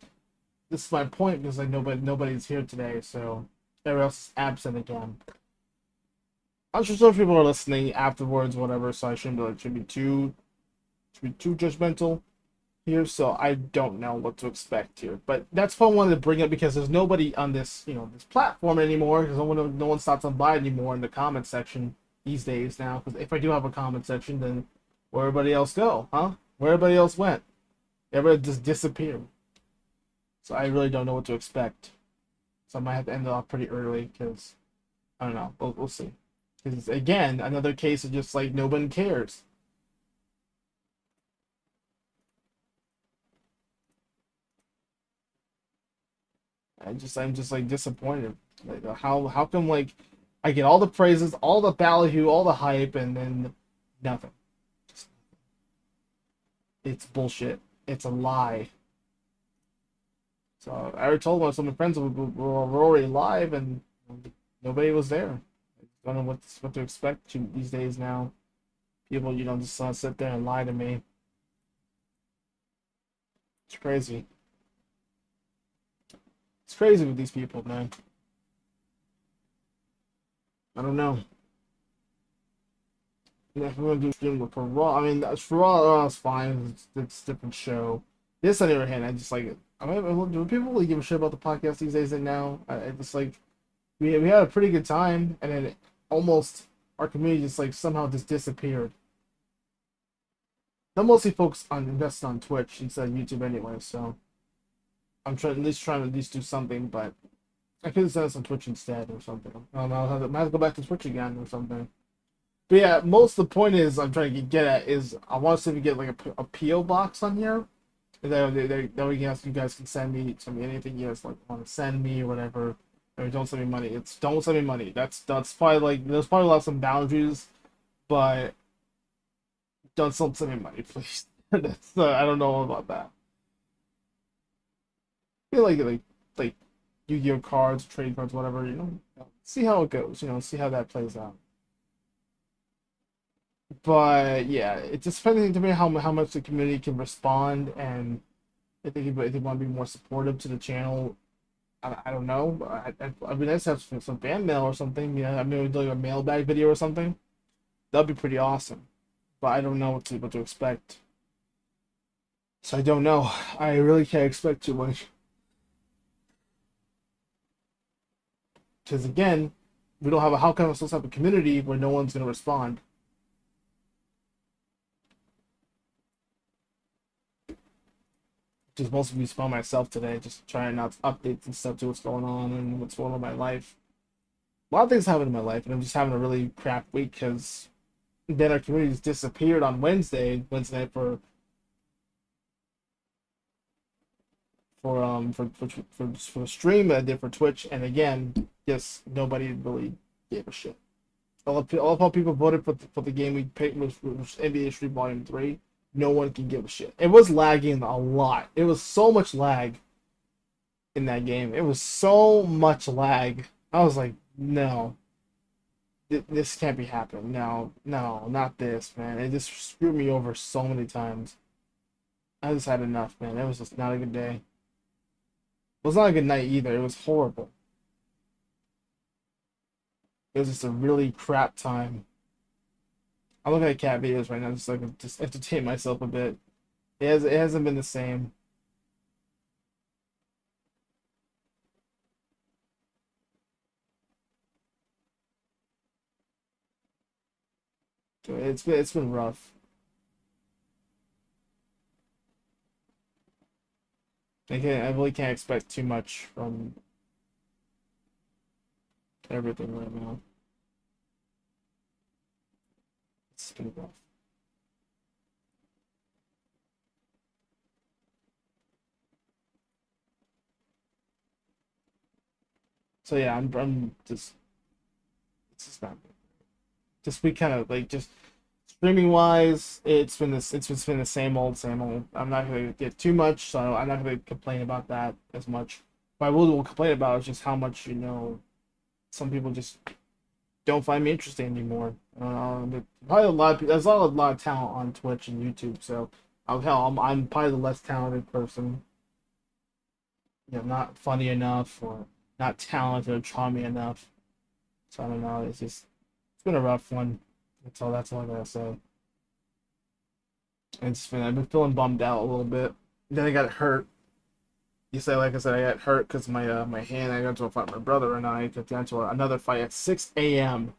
this is my point because like nobody's here today, so everyone else is absent again. I'm sure some people are listening afterwards, whatever. So I shouldn't be like, should be too judgmental here. So I don't know what to expect here, but that's what I wanted to bring up because there's nobody on this this platform anymore because no one stops on by anymore in the comment section these days now. Because if I do have a comment section, then where everybody else go, huh? Where everybody else went? Everybody just disappeared. So I really don't know what to expect. So I might have to end it off pretty early because I don't know. We'll see. Because again, another case of just like nobody cares. I'm just like disappointed. Like how come like I get all the praises, all the ballyhoo, all the hype, and then nothing. Just, it's bullshit. It's a lie. So I already told some of my friends we're already live, and nobody was there. I don't know what to expect these days now. People, just sit there and lie to me. It's crazy. It's crazy with these people, man. I don't know. Yeah, if we're gonna do stream for Raw, I mean, for Raw, it's fine. It's a different show. This, on the other hand, I just like. Do people really give a shit about the podcast these days? And now, I just like we had a pretty good time, and then almost our community just like somehow just disappeared. I'm mostly focused on investing on Twitch instead of YouTube anyway, so I'm trying to at least do something, but I could have done this on Twitch instead or something. Might have to go back to Twitch again or something. But yeah, most of the point is I'm trying to get at is I want to see if we get like a PO box on here, and then we can ask you guys can send me anything you guys like want to send me or whatever. Or don't send me money. It's don't send me money. That's probably like there's probably a lot of some boundaries, but don't send me money, please. That's I don't know about that. I feel like Yu-Gi-Oh cards, trading cards, whatever. See how it goes. See how that plays out. But yeah, it's just depending to me how much the community can respond, and if they want to be more supportive to the channel. I don't know. I'd be nice to have some fan mail or something. Yeah, I mean, we'd do like a mailbag video or something. That'd be pretty awesome. But I don't know what to expect. So I don't know. I really can't expect too much. Because again, we don't have a how come we're supposed to have a community where no one's gonna respond? Just mostly be by myself today, just trying not to update and stuff to what's going on and what's going on in my life. A lot of things happen in my life, and I'm just having a really crap week because then our community's disappeared on Wednesday night for the stream that I did for Twitch, and again, just nobody really gave a shit. All of how people voted for the game we picked was NBA Street Volume 3. No one can give a shit. It was lagging a lot. It was so much lag in that game. It was so much lag. I was like, no, this can't be happening. No, not this, man. It just screwed me over so many times. I just had enough, man. It was just not a good day. It was not a good night either. It was horrible. It was just a really crap time. I'm looking at cat videos right now, just so I can just entertain myself a bit. It hasn't been the same. It's been rough. I really can't expect too much from everything right now. It's been rough. So yeah, I'm just it's just not just we kind of like just streaming wise, it's just been the same old, same old. I'm not gonna get too much, so I'm not gonna complain about that as much. What I will complain about is just how much some people just don't find me interesting anymore. Probably a lot of people, there's a lot of talent on Twitch and YouTube, so I'm probably the less talented person. Not funny enough or not talented or charming enough. So I don't know. It's been a rough one. That's all I gotta say. I've been feeling bummed out a little bit. Then I got hurt. Like I said, I got hurt because my hand. I got into a fight with my brother and I got into another fight at 6 a.m.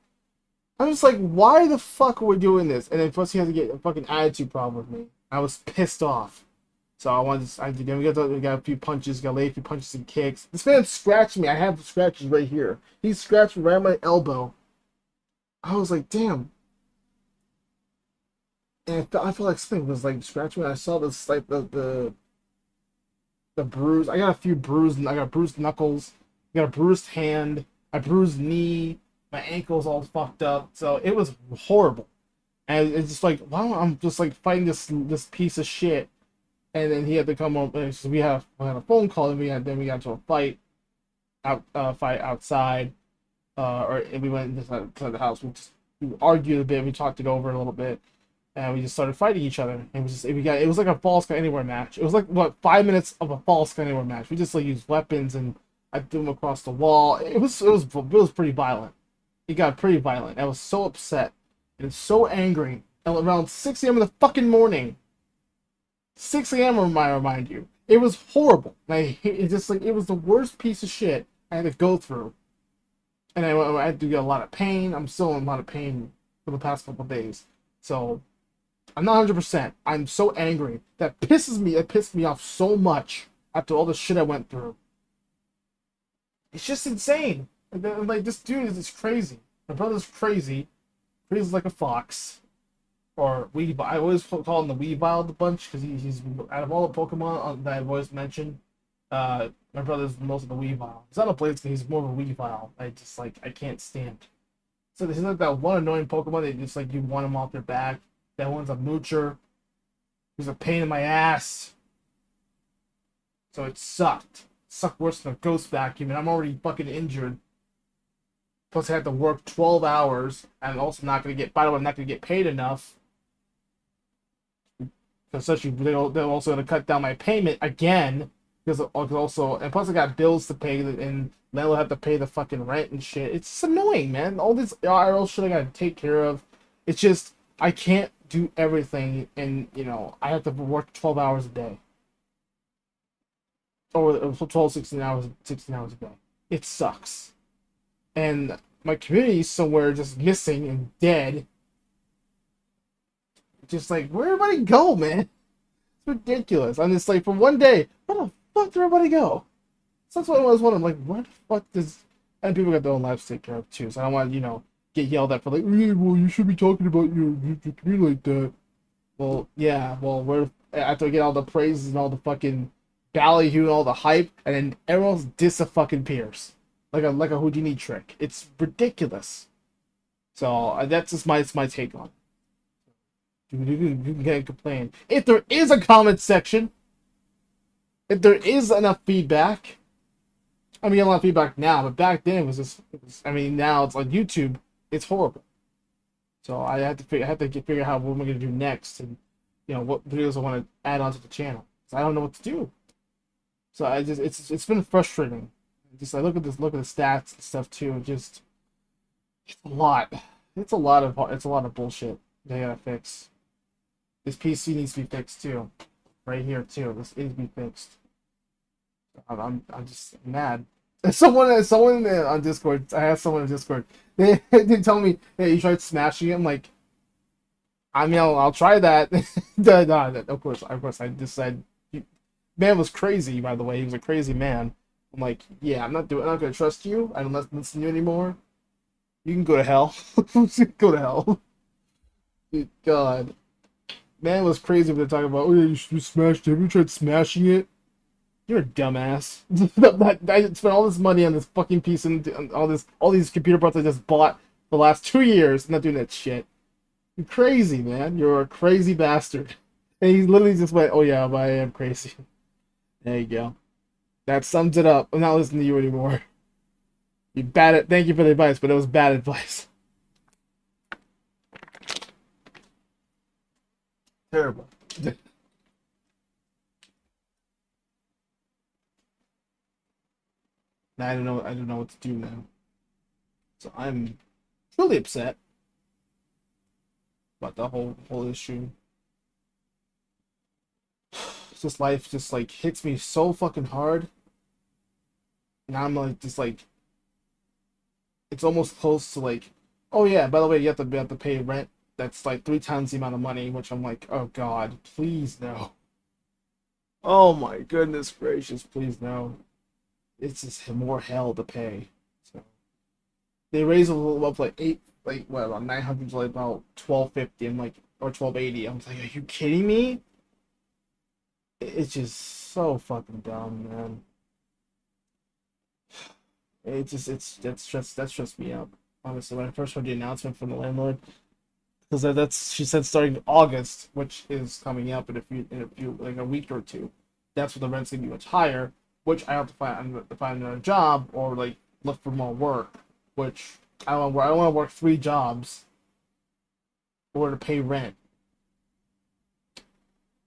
I'm just like, why the fuck are we doing this? And then plus he had to get a fucking attitude problem with me. I was pissed off. So we got a few punches, got laid a few punches and kicks. This man scratched me. I have scratches right here. He scratched me right on my elbow. I was like, damn. And I felt like something was like scratching me. I saw this like the bruise. I got a few bruised. I got bruised knuckles. I got a bruised hand. A bruised knee. My ankle's all fucked up. So it was horrible. And it's just like, wow, I'm just like fighting this piece of shit. And then he had to come over. So we had a phone call, and we got into a fight outside. And we went inside the house. We argued a bit. We talked it over a little bit. And we just started fighting each other. And it was like a Falls Count Anywhere match. It was like 5 minutes of a Falls Count Anywhere match. We just like used weapons and I threw him across the wall. It was pretty violent. It got pretty violent. I was so upset and so angry. And around 6 a.m. in the fucking morning. 6 a.m. I remind you. It was horrible. It was the worst piece of shit I had to go through. And I had to get a lot of pain. I'm still in a lot of pain for the past couple of days. So I'm not 100%. I'm so angry. It pissed me off so much after all the shit I went through. It's just insane. Like this dude is crazy. My brother's crazy. Crazy like a fox. Or Weavile. I always call him the Weavile the bunch because he's out of all the Pokemon that I've always mentioned. My brother's most of the Weavile. He's not a Blaziken, he's more of a Weavile. I can't stand. So there's like that one annoying Pokemon that just like you want him off their back. That one's a Moocher. He's a pain in my ass. So it sucked. It sucked worse than a ghost vacuum, and I'm already fucking injured. Plus I had to work 12 hours, and I'm also not gonna get. By the way, I'm not gonna get paid enough. Especially they're also gonna cut down my payment again because also, and plus I got bills to pay, and then I'll have to pay the fucking rent and shit. It's just annoying, man. All this IRL shit I gotta take care of. It's just I can't do everything, and I have to work 12 hours a day, or 12, 16 hours a day. It sucks, and my community's somewhere just missing and dead. Just like, where'd everybody go, man? It's ridiculous. I'm just like, for one day, where the fuck did everybody go? So that's what I was wondering. Like, where the fuck does... And people got their own lives to take care of, too. So I don't want to, get yelled at for like, hey, well, you should be talking about your community like that. Well, yeah, well, after I get all the praises and all the fucking ballyhoo and all the hype, and then everyone else disappears. Like a Houdini trick. It's ridiculous. So that's just my take on it. You can complain. If there is a comment section, if there is enough feedback, I mean, a lot of feedback now, but back then it was now it's like YouTube, it's horrible. So I had to figure out what am I gonna do next, and what videos I want to add onto the channel. So I don't know what to do. So it's been frustrating. Just I look at the stats and stuff too. Just it's a lot. It's a lot of bullshit they gotta fix. This PC needs to be fixed too, right here too. This needs to be fixed. I'm just mad. Someone on Discord. I have someone on Discord. They tell me, "Hey, you tried smashing it." I'm like, I mean, I'll try that. No, of course, I just said, man was crazy. By the way, he was a crazy man. I'm like, yeah, I'm not gonna trust you. I don't listen to you anymore. You can go to hell. Go to hell. Good God, man was crazy when they're talking about. Oh, yeah, you smashed it. Have you tried smashing it? You're a dumbass. I spent all this money on this fucking piece and all these computer parts I just bought the last 2 years. I'm not doing that shit. You're crazy, man. You're a crazy bastard. And he literally just went, "Oh yeah, but I am crazy." There you go. That sums it up. I'm not listening to you anymore. You bad at. Thank you for the advice, but it was bad advice. Terrible. Now I don't know. I don't know what to do now. So I'm truly upset about the whole issue. Just life just like hits me so fucking hard. Now I'm like just like it's almost close to like, oh yeah, by the way, you have to pay rent that's like 3 times the amount of money, which I'm like, oh God, please no. Oh my goodness gracious, please no. It's just more hell to pay. So they raise a little up like about 900 to like about 1250 and like or 1280. I'm like, are you kidding me? It's just so fucking dumb, man. That stressed me out. Honestly, when I first heard the announcement from the landlord, because she said starting August, which is coming up in a few like a week or two, that's when the rent's gonna be much higher. Which I have to find another job or like look for more work. Which I don't want to work 3 jobs or to pay rent.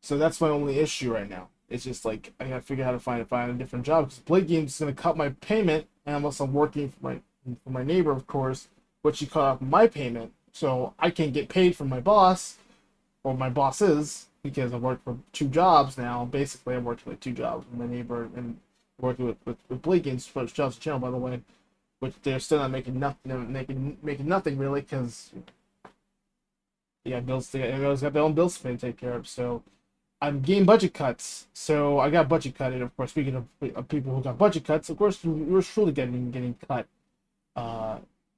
So that's my only issue right now. It's just like I gotta figure out how to find a different job because Blake Game's gonna cut my payment, and unless I'm working for my neighbor, of course, which he cut off my payment, so I can't get paid from my boss or my bosses because I work for 2 jobs now. Basically, I work for like 2 jobs with my neighbor and working with Blake Game's jobs channel, by the way, which they're still not making nothing, making nothing really because bills. They got their own bills to take care of, so. I'm getting budget cuts, so I got budget cut. And of course, speaking of people who got budget cuts, of course, we're truly getting cut,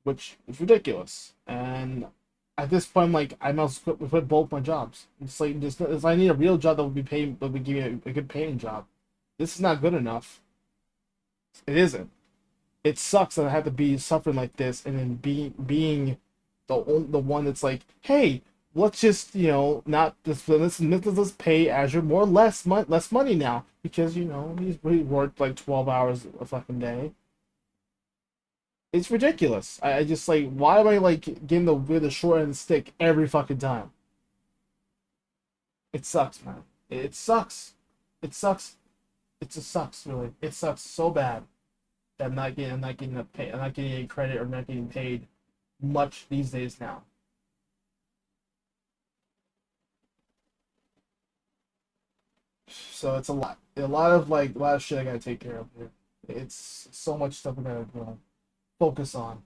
which is ridiculous. And at this point, I'm like, I must quit both my jobs. It's like I need a real job that will give me a good paying job. This is not good enough. It isn't. It sucks that I have to be suffering like this, and then being the one that's like, hey, let's just not just let's pay Azure more less money now because he worked like 12 hours a fucking day. It's ridiculous. I just like, why am I like getting the short end of the stick every fucking time? It sucks, man. It sucks. It sucks. It just sucks, really. It sucks so bad that I'm not getting I'm not getting any credit or not getting paid much these days now. So it's a lot of shit I gotta take care of here. It's so much stuff I gotta focus on.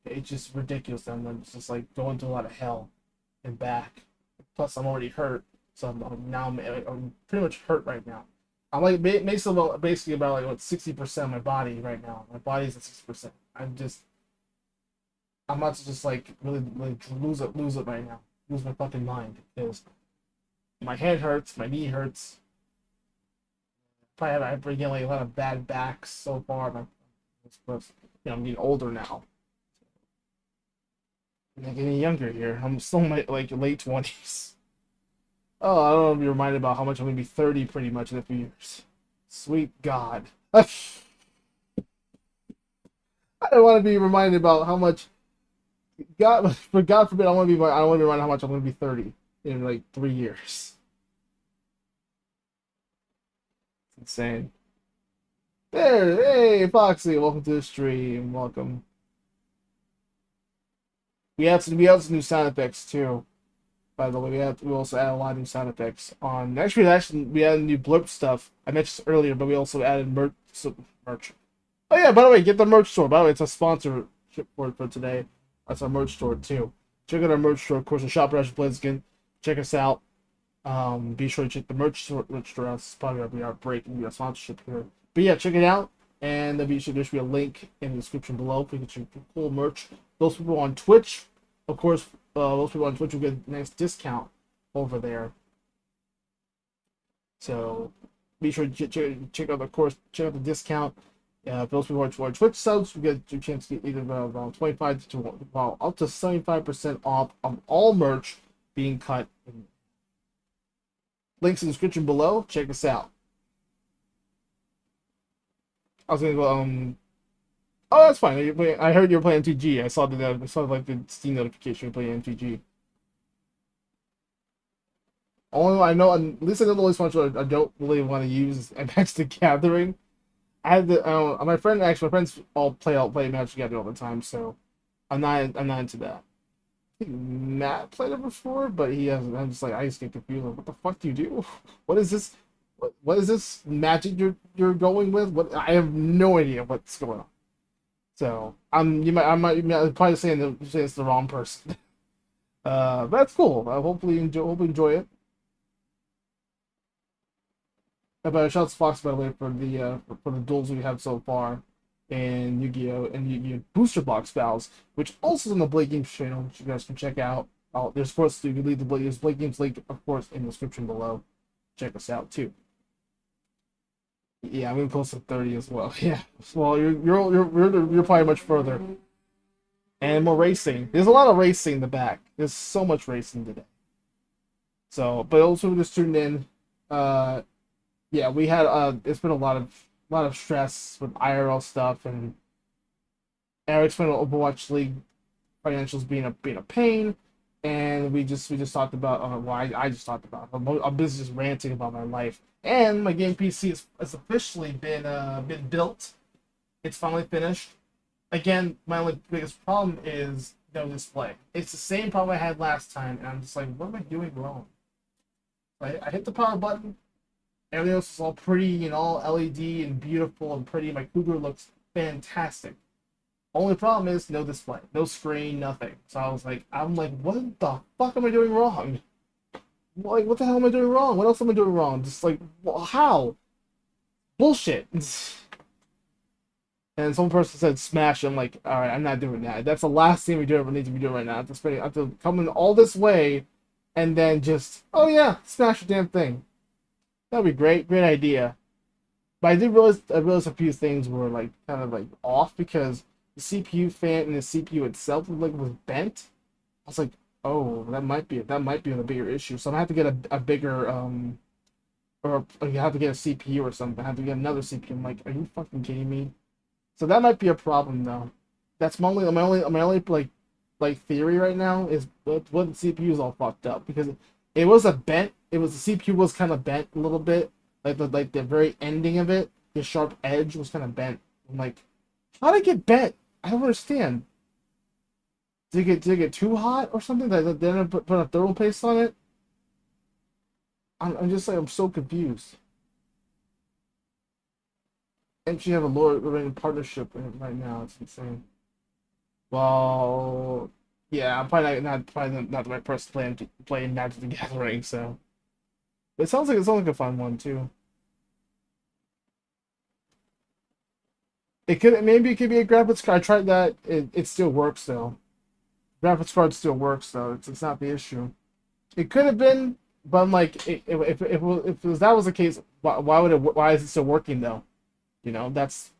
It's just ridiculous. That I'm just like going through a lot of hell and back. Plus, I'm already hurt, so I'm pretty much hurt right now. I'm like basically about like what 60% of my body right now. My body's at 60%. I'm about to just like really lose it right now. Lose my fucking mind because my head hurts, my knee hurts. I've been getting like a lot of bad backs so far. I'm getting older now. I'm not getting younger here. I'm still in my like late 20s. Oh, I don't want to be reminded about how much I'm gonna be 30 pretty much in a few years. Sweet God. I don't want to be reminded about how much God forbid I don't want to be reminded how much I'm gonna be 30. in like 3 years. It's insane. There, hey Foxy, welcome to the stream. Welcome. We have some new sound effects too. By the way, we also added a lot of new sound effects on. Actually, we added new blurb stuff. I mentioned this earlier, but we also added merch. Oh yeah, by the way, get the merch store. By the way, it's a sponsor for today. That's our merch store too. Check out our merch store, of course, the shop at AzureBlaziken. Check us out. Be sure to check the merch store out. It's probably gonna be our break and be a sponsorship here. But yeah, check it out. And there should be a link in the description below for you to check the cool merch. Those people on Twitch, of course, those people on Twitch will get a nice discount over there. So be sure to check out check out the discount. For those people who are Twitch subs, we get a chance to get either around 25 to up to 75% off of all merch being cut. Links in the description below. Check us out. I was gonna go. Oh, that's fine. I heard you were playing MTG. I saw like the Steam notification playing MTG. Only I know, at least I know the only sponsor I don't really want to use is Magic the Gathering. I had my friends all play Magic the Gathering all the time, so I'm not into that. I think Matt played it before, but he hasn't. I just get confused. Like, what the fuck do you do? What is this? What is this magic you're going with? What, I have no idea what's going on. So you might probably saying it's the wrong person. But that's cool. Hopefully enjoy it. But shout out to Fox, by the way, for the duels we have so far in Yu-Gi-Oh! And Yu-Gi-Oh! Booster Box battles, which also is on the Blake Games channel, which you guys can check out. There's of course there's Blake Games link, of course, in the description below. Check us out too. Yeah, I'm gonna close to 30 as well. Yeah. Well, you're probably much further. And more racing. There's a lot of racing in the back. There's so much racing today. So, but also just tuned in. Yeah, we had it's been a lot of stress with IRL stuff, and Eric's been on Overwatch League financials being a pain, and we just talked about I just talked about I'm busy just ranting about my life, and my game PC has officially been built. It's finally finished. Again, my only biggest problem is no display. It's the same problem I had last time, and I'm just like, what am I doing wrong? I hit the power button. Everything else is all pretty and all LED and beautiful and pretty. My Cougar looks fantastic. Only problem is no display, no screen, nothing. So I'm like, what the fuck am I doing wrong? Like, what the hell am I doing wrong? What else am I doing wrong? Just like, how? Bullshit. And some person said smash. I'm like, all right, I'm not doing that. That's the last thing we need to be doing right now. I have to come in all this way, and then just, oh yeah, smash the damn thing. That'd be great idea. But I realized a few things were like kind of like off, because the CPU fan and the CPU itself was bent. I was like, oh, that might be a bigger issue. So I have to get a bigger or you have to get a CPU or something. I have to get another CPU. I'm like, are you fucking kidding me? So that might be a problem though. That's my only like theory right now is what the CPU is all fucked up, because it was the CPU was kind of bent a little bit, like the very ending of it, the sharp edge was kind of bent. I'm like, how did it get bent? I don't understand. Did it get too hot or something? Did they put a thermal paste on it? I'm just like, I'm so confused. And she have a lower rated partnership right now. It's insane. Well, yeah, I'm probably not the right person to play Magic the Gathering. So, but it sounds like a fun one too. It could be a graphics card. I tried that. It still works though. Graphics card still works though. It's not the issue. It could have been, but I'm like, if that was the case, why is it still working though? You know, that's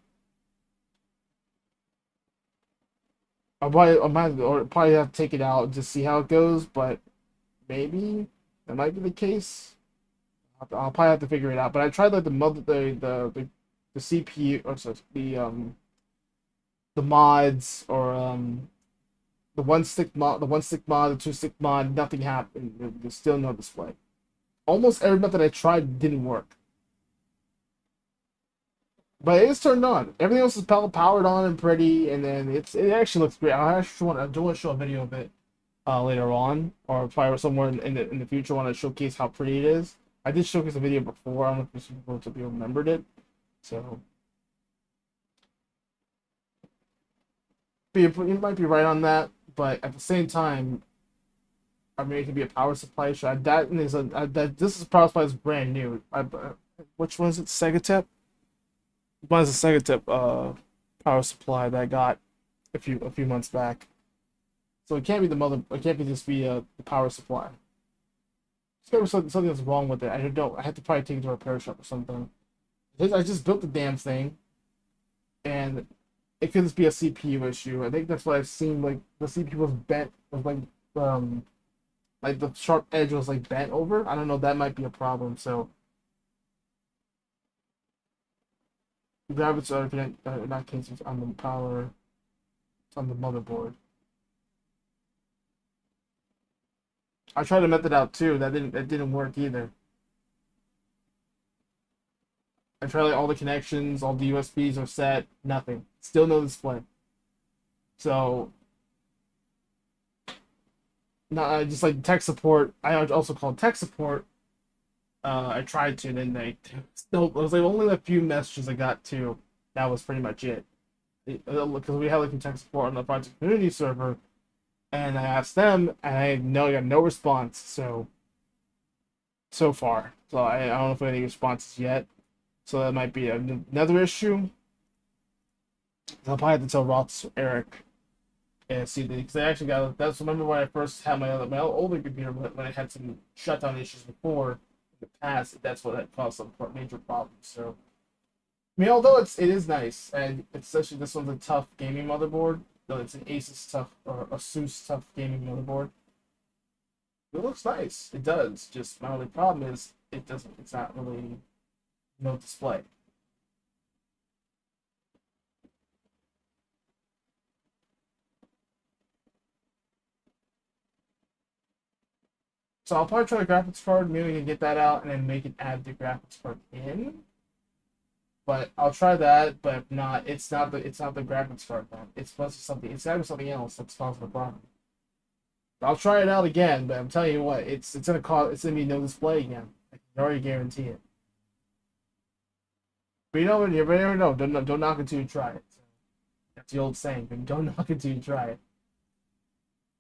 probably have to take it out and just see how it goes. But maybe that might be the case. I'll probably have to figure it out. But I tried like the CPU, or sorry, the mods, or The one stick mod, the two stick mod, nothing happened. There's still no display. Almost every method I tried didn't work. But it is turned on. Everything else is powered on and pretty, and then it actually looks great. I do want to show a video of it later on, or probably somewhere in the future. I want to showcase how pretty it is. I did showcase a video before. I don't know if some people remembered it. So, but you might be right on that. But at the same time, I mean, it could be a power supply issue. This is a power supply that's brand new. Which one is it? Segatep. One is a Segatep power supply that I got a few months back. So it can't be the mother. It can't be just be the power supply. There's something that's wrong with it. I don't know. I had to probably take it to a repair shop or something. I just built the damn thing, and it could just be a CPU issue. I think that's what I've seen. Like the CPU was bent, was like the sharp edge was like bent over. I don't know. That might be a problem. So graphics are in that case it's on the power. It's on the motherboard. I tried to method out too. That didn't work either. I tried like all the connections, all the USBs are set, nothing. Still no display. So not just like tech support. I also called tech support. I tried to, and then they still. It was like only a few messages I got too. That was pretty much it. Because we had like tech support on the project community server, and I asked them, and I got no response. So far, so I don't know if I have any responses yet. So that might be another issue. I'll probably have to tell Roth's Eric and see because I actually got that's remember when I first had my older computer when I had some shutdown issues before in the past. That's what had caused some major problems. So I mean, although it is nice and especially this one's a tough gaming motherboard. Though it's an Asus tough or Asus tough gaming motherboard. It looks nice. It does. Just my only problem is it doesn't. It's not really no display. So I'll probably try the graphics card. Maybe we can get that out and then make it add the graphics card in. But I'll try that. But if not, it's not the graphics card then. It's supposed to be something. It's having something else that's causing the problem. I'll try it out again. But I'm telling you what, it's gonna be no display again. I can already guarantee it. But you never know. Don't knock until you try it. That's the old saying. Don't knock until you try it.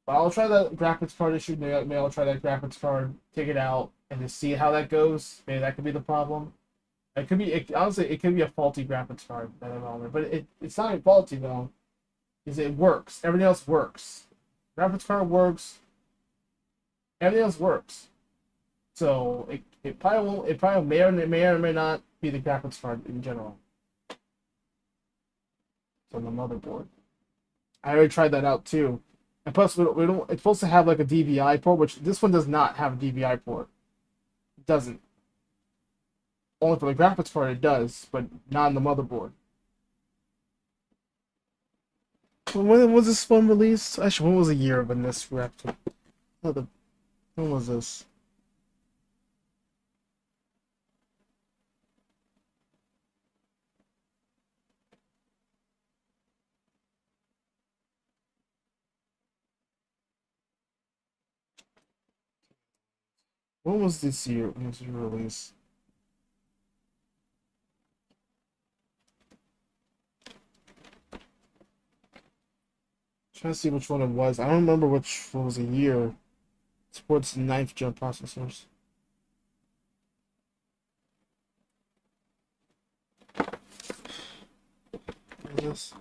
But I'll try the graphics card issue. Maybe I'll try that graphics card, take it out, and just see how that goes. Maybe that could be the problem. It could be honestly, it could be a faulty graphics card that I'm on there. But it's not faulty though, because it works. Everything else works. Graphics card works. Everything else works. So it probably won't. It probably may or may not be the graphics card in general. It's on the motherboard. I already tried that out too. And plus, we don't. It's supposed to have like a DVI port, which this one does not have a DVI port. It doesn't. Only for the graphics card it does, but not on the motherboard. When was this one released? Actually, when was the year when this wrapped up? When was this? When was this year? When was it released? Trying to see which one it was. I don't remember which one was the year. It supports 9th gen processors. What is this?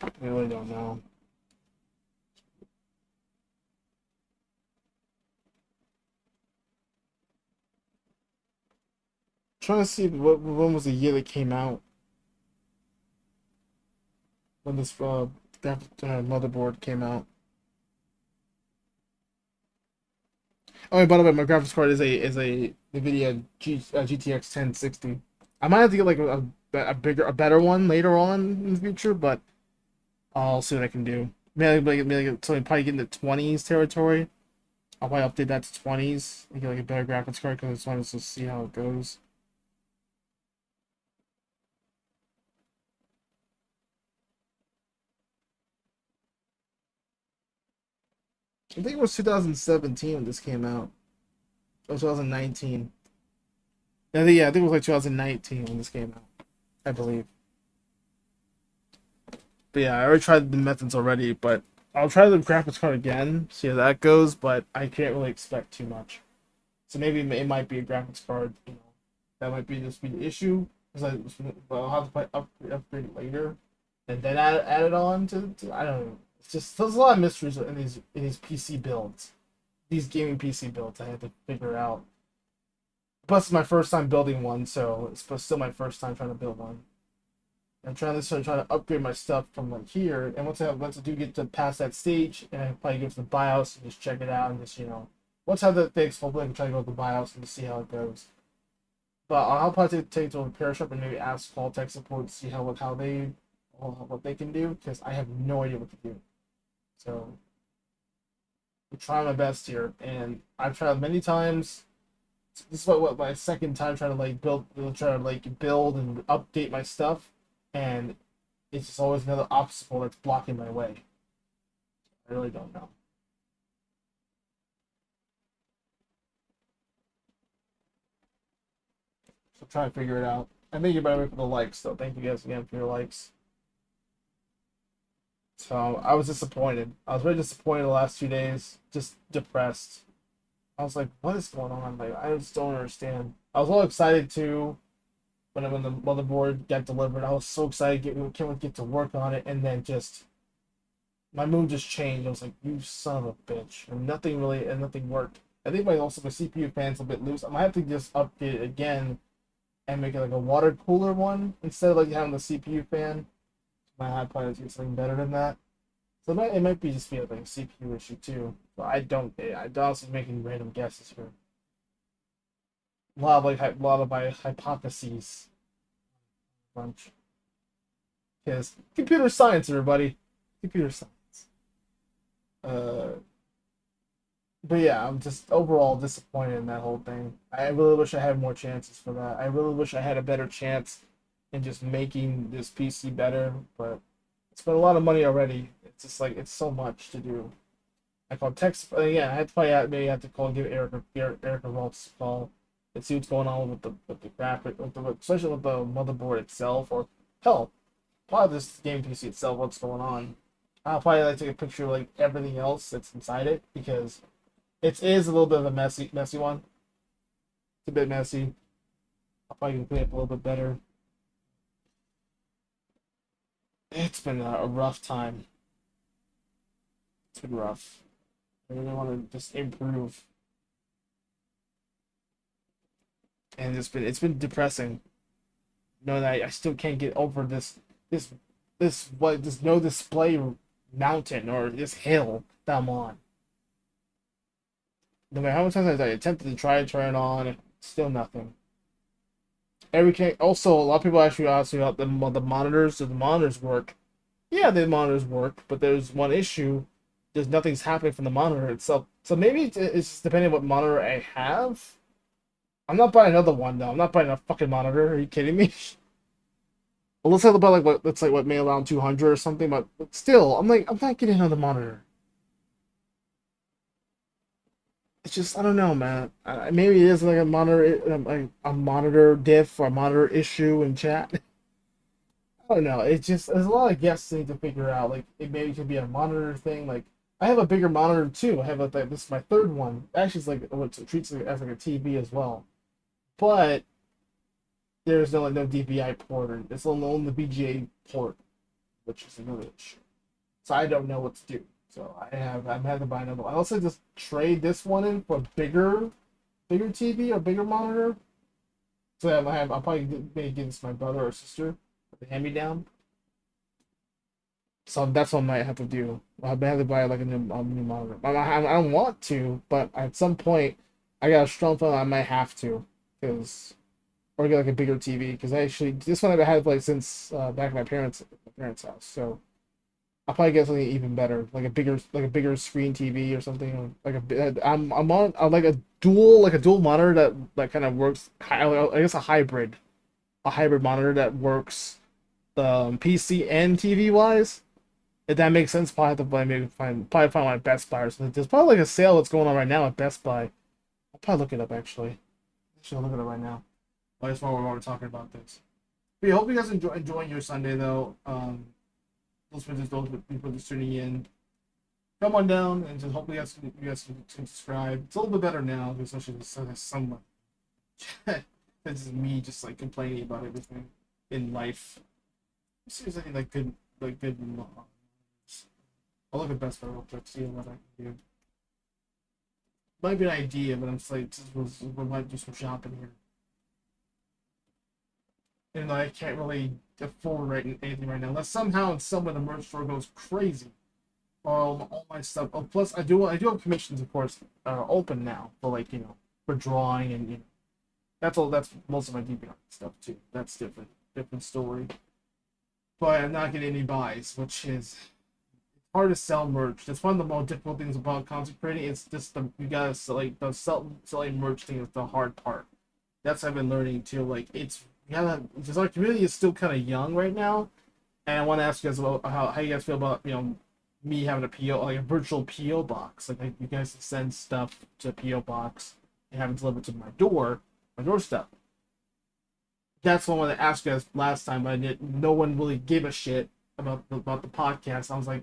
I really don't know. Trying to see when was the year that came out. When this motherboard came out. Oh, by the way, my graphics card is a NVIDIA GTX 1060. I might have to get like a better one later on in the future, but I'll see what I can do. So probably get into 20s territory. I'll probably update that to 20s and get like a better graphics card because I just wanted to see how it goes. I think it was 2017 when this came out. Or 2019. I think it was like 2019 when this came out, I believe. But yeah, I already tried the methods already, but I'll try the graphics card again, see how that goes, but I can't really expect too much. So maybe it might be a graphics card, that might be just be the issue. Because I'll have to upgrade it later, and then add it on to I don't know. It's just there's a lot of mysteries in these PC builds, these gaming PC builds. I had to figure out. Plus, it's my first time building one, so it's still my first time trying to build one. I'm trying to upgrade my stuff from like here, and once I do get to past that stage, and I probably go to the BIOS and just check it out, and just once I have that fixed, hopefully I can try to go to the BIOS and just see how it goes. But I'll probably take it to a repair shop and maybe ask call tech support to see what they can do, because I have no idea what to do. So I'm trying my best here, and I've tried many times. This is what my second time trying to build and update my stuff, and it's just always another obstacle that's blocking my way. I really don't know. So I'm trying to figure it out. I think you better wait for the likes, though. Thank you guys again for your likes. So I was disappointed. I was very disappointed the last 2 days. Just depressed. I was like, what is going on? Like, I just don't understand. I was all excited too when the motherboard got delivered. I was so excited can't get to work on it, and then just my mood just changed. I was like, you son of a bitch. And nothing worked. I think my CPU fan's a bit loose. I might have to just update it again and make it like a water cooler one instead of like having the CPU fan. My iPod is something better than that. So it might be just be like a CPU issue too. But I honestly making random guesses here. A lot of my hypotheses. Bunch. Because computer science, everybody. Computer science. Uh, but yeah, I'm just overall disappointed in that whole thing. I really wish I had more chances for that. I really wish I had a better chance in just making this PC better, but I spent a lot of money already. It's just like it's so much to do. I called text. Yeah, I had to maybe have to give Erica Rolf's a call and see what's going on with the graphic, especially with the motherboard itself, or hell, probably this game PC itself. What's going on? I'll probably take a picture of like everything else that's inside it, because it is a little bit of a messy one. It's a bit messy. I'll probably clean it up a little bit better. It's been a rough time. It's been rough. I really want to just improve, and it's been depressing. Know that I still can't get over this no display mountain or this hill that I'm on. No matter how many times I attempted to try and turn it on, still nothing. Also, a lot of people actually ask me about the monitors. Do the monitors work? Yeah, the monitors work, but there's one issue. There's nothing's happening from the monitor itself. So maybe it's just depending on what monitor I have. I'm not buying another one though. I'm not buying a fucking monitor. Are you kidding me? Well, let's talk about what may around 200 or something. But still, I'm not getting another monitor. It's just I don't know, man. Maybe it is like a monitor diff or a monitor issue in chat. I don't know. It's just there's a lot of guessing to figure out. Like it maybe could be a monitor thing. Like I have a bigger monitor too. I have this is my third one. Actually, it's like what treats it as like a TV as well. But there's no DPI port. Or it's only the VGA port, which is another issue. So I don't know what to do. So I'm having to buy another one. I also just trade this one in for a bigger TV or bigger monitor. So I'll probably maybe give this to my brother or sister for the hand-me-down. So that's what I might have to do. I might have to buy like a new monitor. I don't want to, but at some point, I got a strong feeling I might have to, because or get like a bigger TV because I actually this one I've had like since back at my parents' house. So I'll probably get something even better, like a bigger screen TV or something. Like I'm on I like a dual monitor that kind of works. I guess a hybrid monitor that works PC and TV wise. If that makes sense, probably have to probably find one at Best Buy or something. There's probably like a sale that's going on right now at Best Buy. I'll probably look it up actually. I'll look it up right now. I just while we're talking about this. But yeah, hope you guys enjoying your Sunday though. Those people just tuning in. Come on down and just hopefully you guys can subscribe. It's a little bit better now, especially there's someone. This is me just like complaining about everything in life. Seems like good. I'll look at Best Buy real quick, see what I can do. Might be an idea, but I'm just like, we might do some shopping here. And I can't really afford anything right now. Unless somehow and somewhere the merch store goes crazy. All my stuff. Oh, plus I do have commissions, of course, open now for like for drawing and that's most of my DeviantArt stuff too. That's different story. But I'm not getting any buys, which is hard to sell merch. That's one of the most difficult things about content creating. It's just you gotta selling merch thing is the hard part. That's what I've been learning too. Like because our community is still kind of young right now, and I want to ask you guys about how you guys feel about me having a PO like a virtual PO box. Like you guys send stuff to a PO box and have it delivered to my doorstep. That's what I wanted to ask you guys last time, but no one really gave a shit about the podcast. I was like,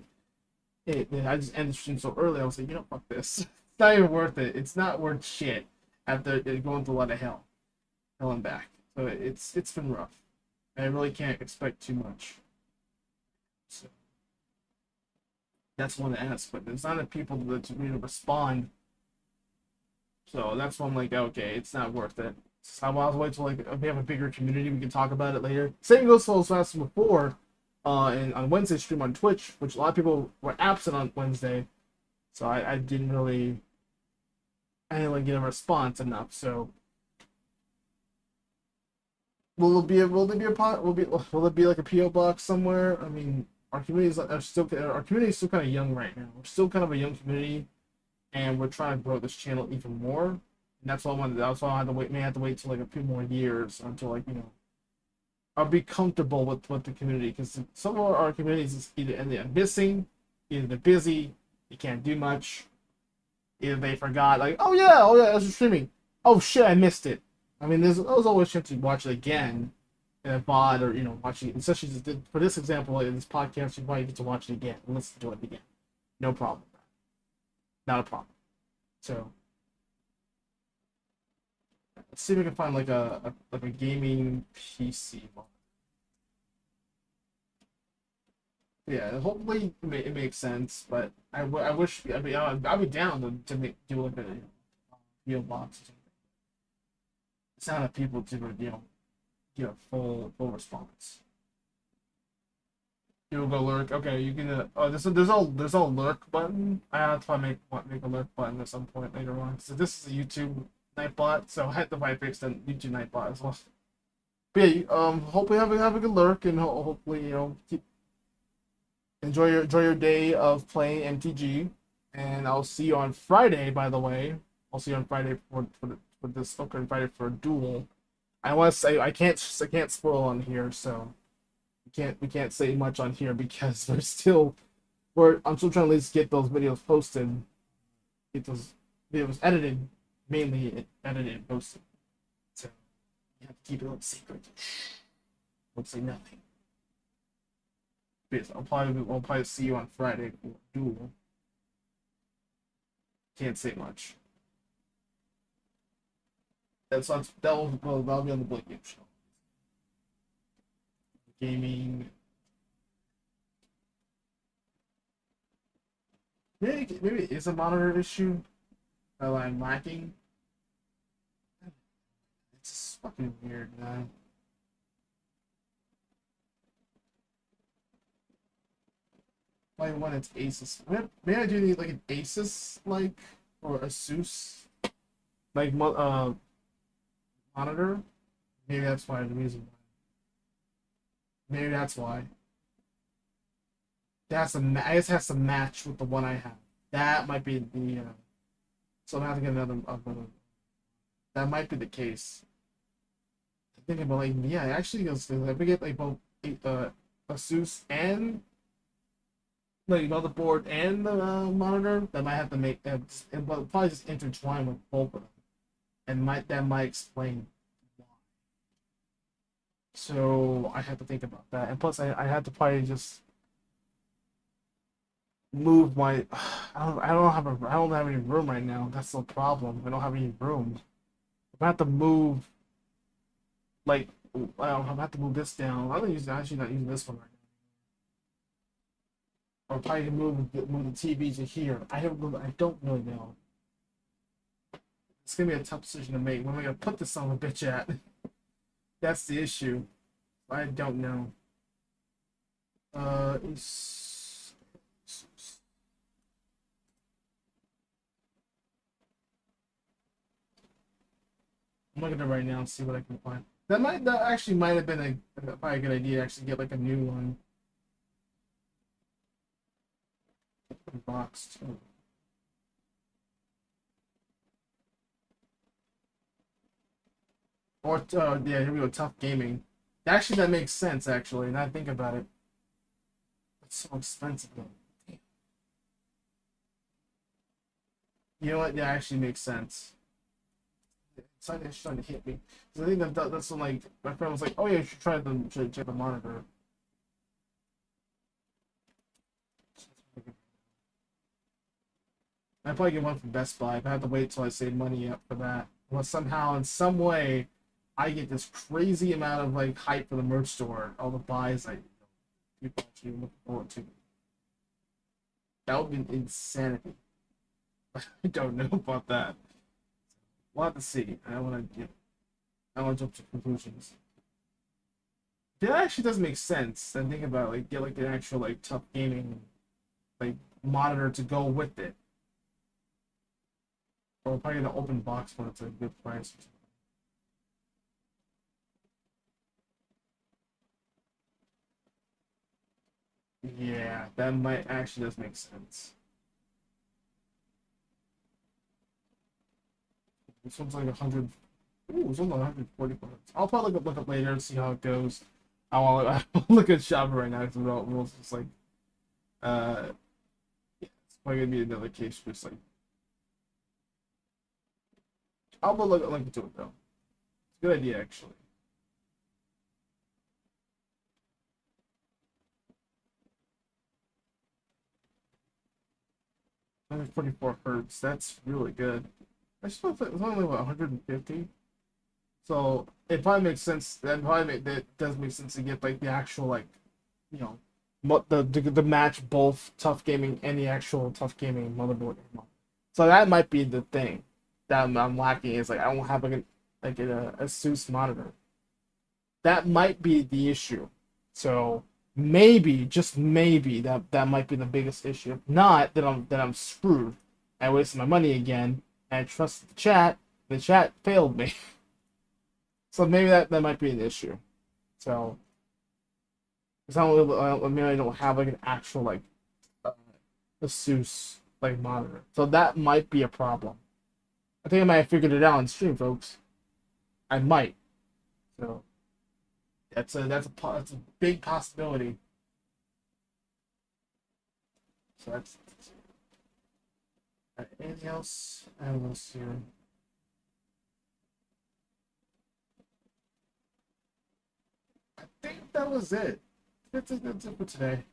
I just ended the stream so early. I was like, fuck this. It's not even worth it. It's not worth shit after going through a lot of hell and back. So it's been rough. I really can't expect too much. So that's one to ask, but there's not enough people to respond. So that's why I'm like, okay, it's not worth it. So I'll wait till if we have a bigger community, we can talk about it later. Same goes for as before. And on Wednesday stream on Twitch, which a lot of people were absent on Wednesday, so I didn't really get a response enough. So will it be like a PO box somewhere? I mean, our community is still kind of young right now. We're still kind of a young community, and we're trying to grow this channel even more. And that's why I had to wait. May have to wait till like a few more years until I'll be comfortable with the community, because some of our communities is either missing, either they're busy, you can't do much, either they forgot, like, oh yeah, I was streaming, oh shit, I missed it. I mean, there's always a chance to watch it again in a VOD or watching it. Especially for this example, in this podcast, you probably get to watch it again and listen to it again. No problem. Not a problem. So let's see if we can find like a gaming PC one. Yeah, hopefully it makes sense, but I wish I'd be down to do like a video box or something. It's not enough people to get a full response. You'll go lurk. Okay, you can. There's a lurk button. I have to probably make a lurk button at some point later on. So this is a YouTube Nightbot, so I had to probably fix the YouTube Nightbot as well. But yeah, hopefully have a good lurk, and hopefully enjoy your day of playing MTG, and I'll see you on Friday. By the way, I'll see you on Friday for this upcoming Friday for a duel. I want to say I can't spoil on here, so we can't say much on here because I'm still trying to at least get those videos posted, get those videos edited, mainly edited and posted. So you have to keep it a secret. Don't say nothing. But I'll probably see you on Friday for a duel. Can't say much. That'll be on the Blake Game Show. Gaming. Maybe it's a monitor issue that I'm lacking. It's just fucking weird, man. Like when it's Asus. Maybe I do need like an Asus or Asus monitor. Maybe that's why the reason. Maybe that's why. I guess it has to match with the one I have. That might be the. So I'm gonna have to get another. That might be the case. I'm thinking about like yeah, actually, if we get like both Asus and like motherboard and the monitor, that might have to make that. It will probably just intertwine with both of them, and that might explain why. So I have to think about that, and plus I have to probably just move my. I don't have any room right now. That's the problem. I don't have any room. If I have to move, like, I'm gonna have to move this down. Actually not using this one right now. Or probably move the TV to here. I don't really know. It's gonna be a tough decision to make. Where am I gonna put this son of a bitch at? That's the issue. I don't know. I'm looking at it right now and see what I can find. That actually might have been probably a good idea to actually get like a new one. Boxed. Or yeah, here we go. Tough gaming. Actually, that makes sense. Actually, now I think about it, it's so expensive though. You know what? That actually makes sense. It's like it's trying to hit me. I think that's when, like, my friend was like, "Oh yeah, you should try should check the monitor." I'd probably get one from Best Buy. If I have to wait till I save money up for that, unless somehow in some way I get this crazy amount of like hype for the merch store, all the buys people actually looking forward to. That would be insanity. I don't know about that. We'll have to see. I don't want to jump to conclusions. That actually does make sense. And think about like get like an actual like tough gaming like monitor to go with it. Or probably an open box one that's a good price. Yeah, that might actually does make sense. This one's like 100. Ooh, it's only 140 bucks. I'll probably look up later and see how it goes. I want to look at Shopper right now because rules just like yeah, it's probably gonna be another case where it's like I'll look into it though. It's a good idea actually. 144 hertz. That's really good. I just thought it's only what 150. So it probably makes sense. That does make sense to get like the actual like, you know, the match both tough gaming and the actual tough gaming motherboard. So that might be the thing that I'm lacking is like I don't have a Asus monitor. That might be the issue. So maybe just maybe that might be the biggest issue. If not, then I'm screwed. I wasted my money again. And I trusted the chat. The chat failed me. So maybe that might be an issue. So it's not really, maybe I don't have like an actual like uh, Asus like monitor. So that might be a problem. I think I might have figured it out on stream, folks. I might. So that's a big possibility. So that's anything else? I don't know here. I think that was it. That's it for today.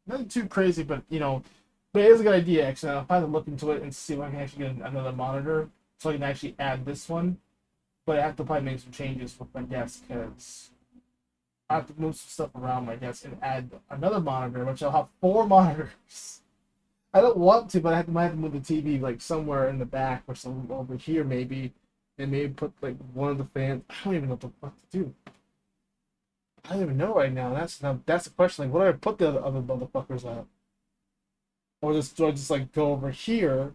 Nothing too crazy, but but it is a good idea actually. I'll probably look into it and see if I can actually get another monitor so I can actually add this one. But I have to probably make some changes with my desk because I have to move some stuff around my desk and add another monitor, which I'll have 4 monitors. I don't want to, but might have to move the TV like somewhere in the back or some over here maybe, and maybe put like one of the fans. I don't even know what the fuck to do. I don't even know right now. That's the question. Like, what do I put the other motherfuckers at? Or do I just like go over here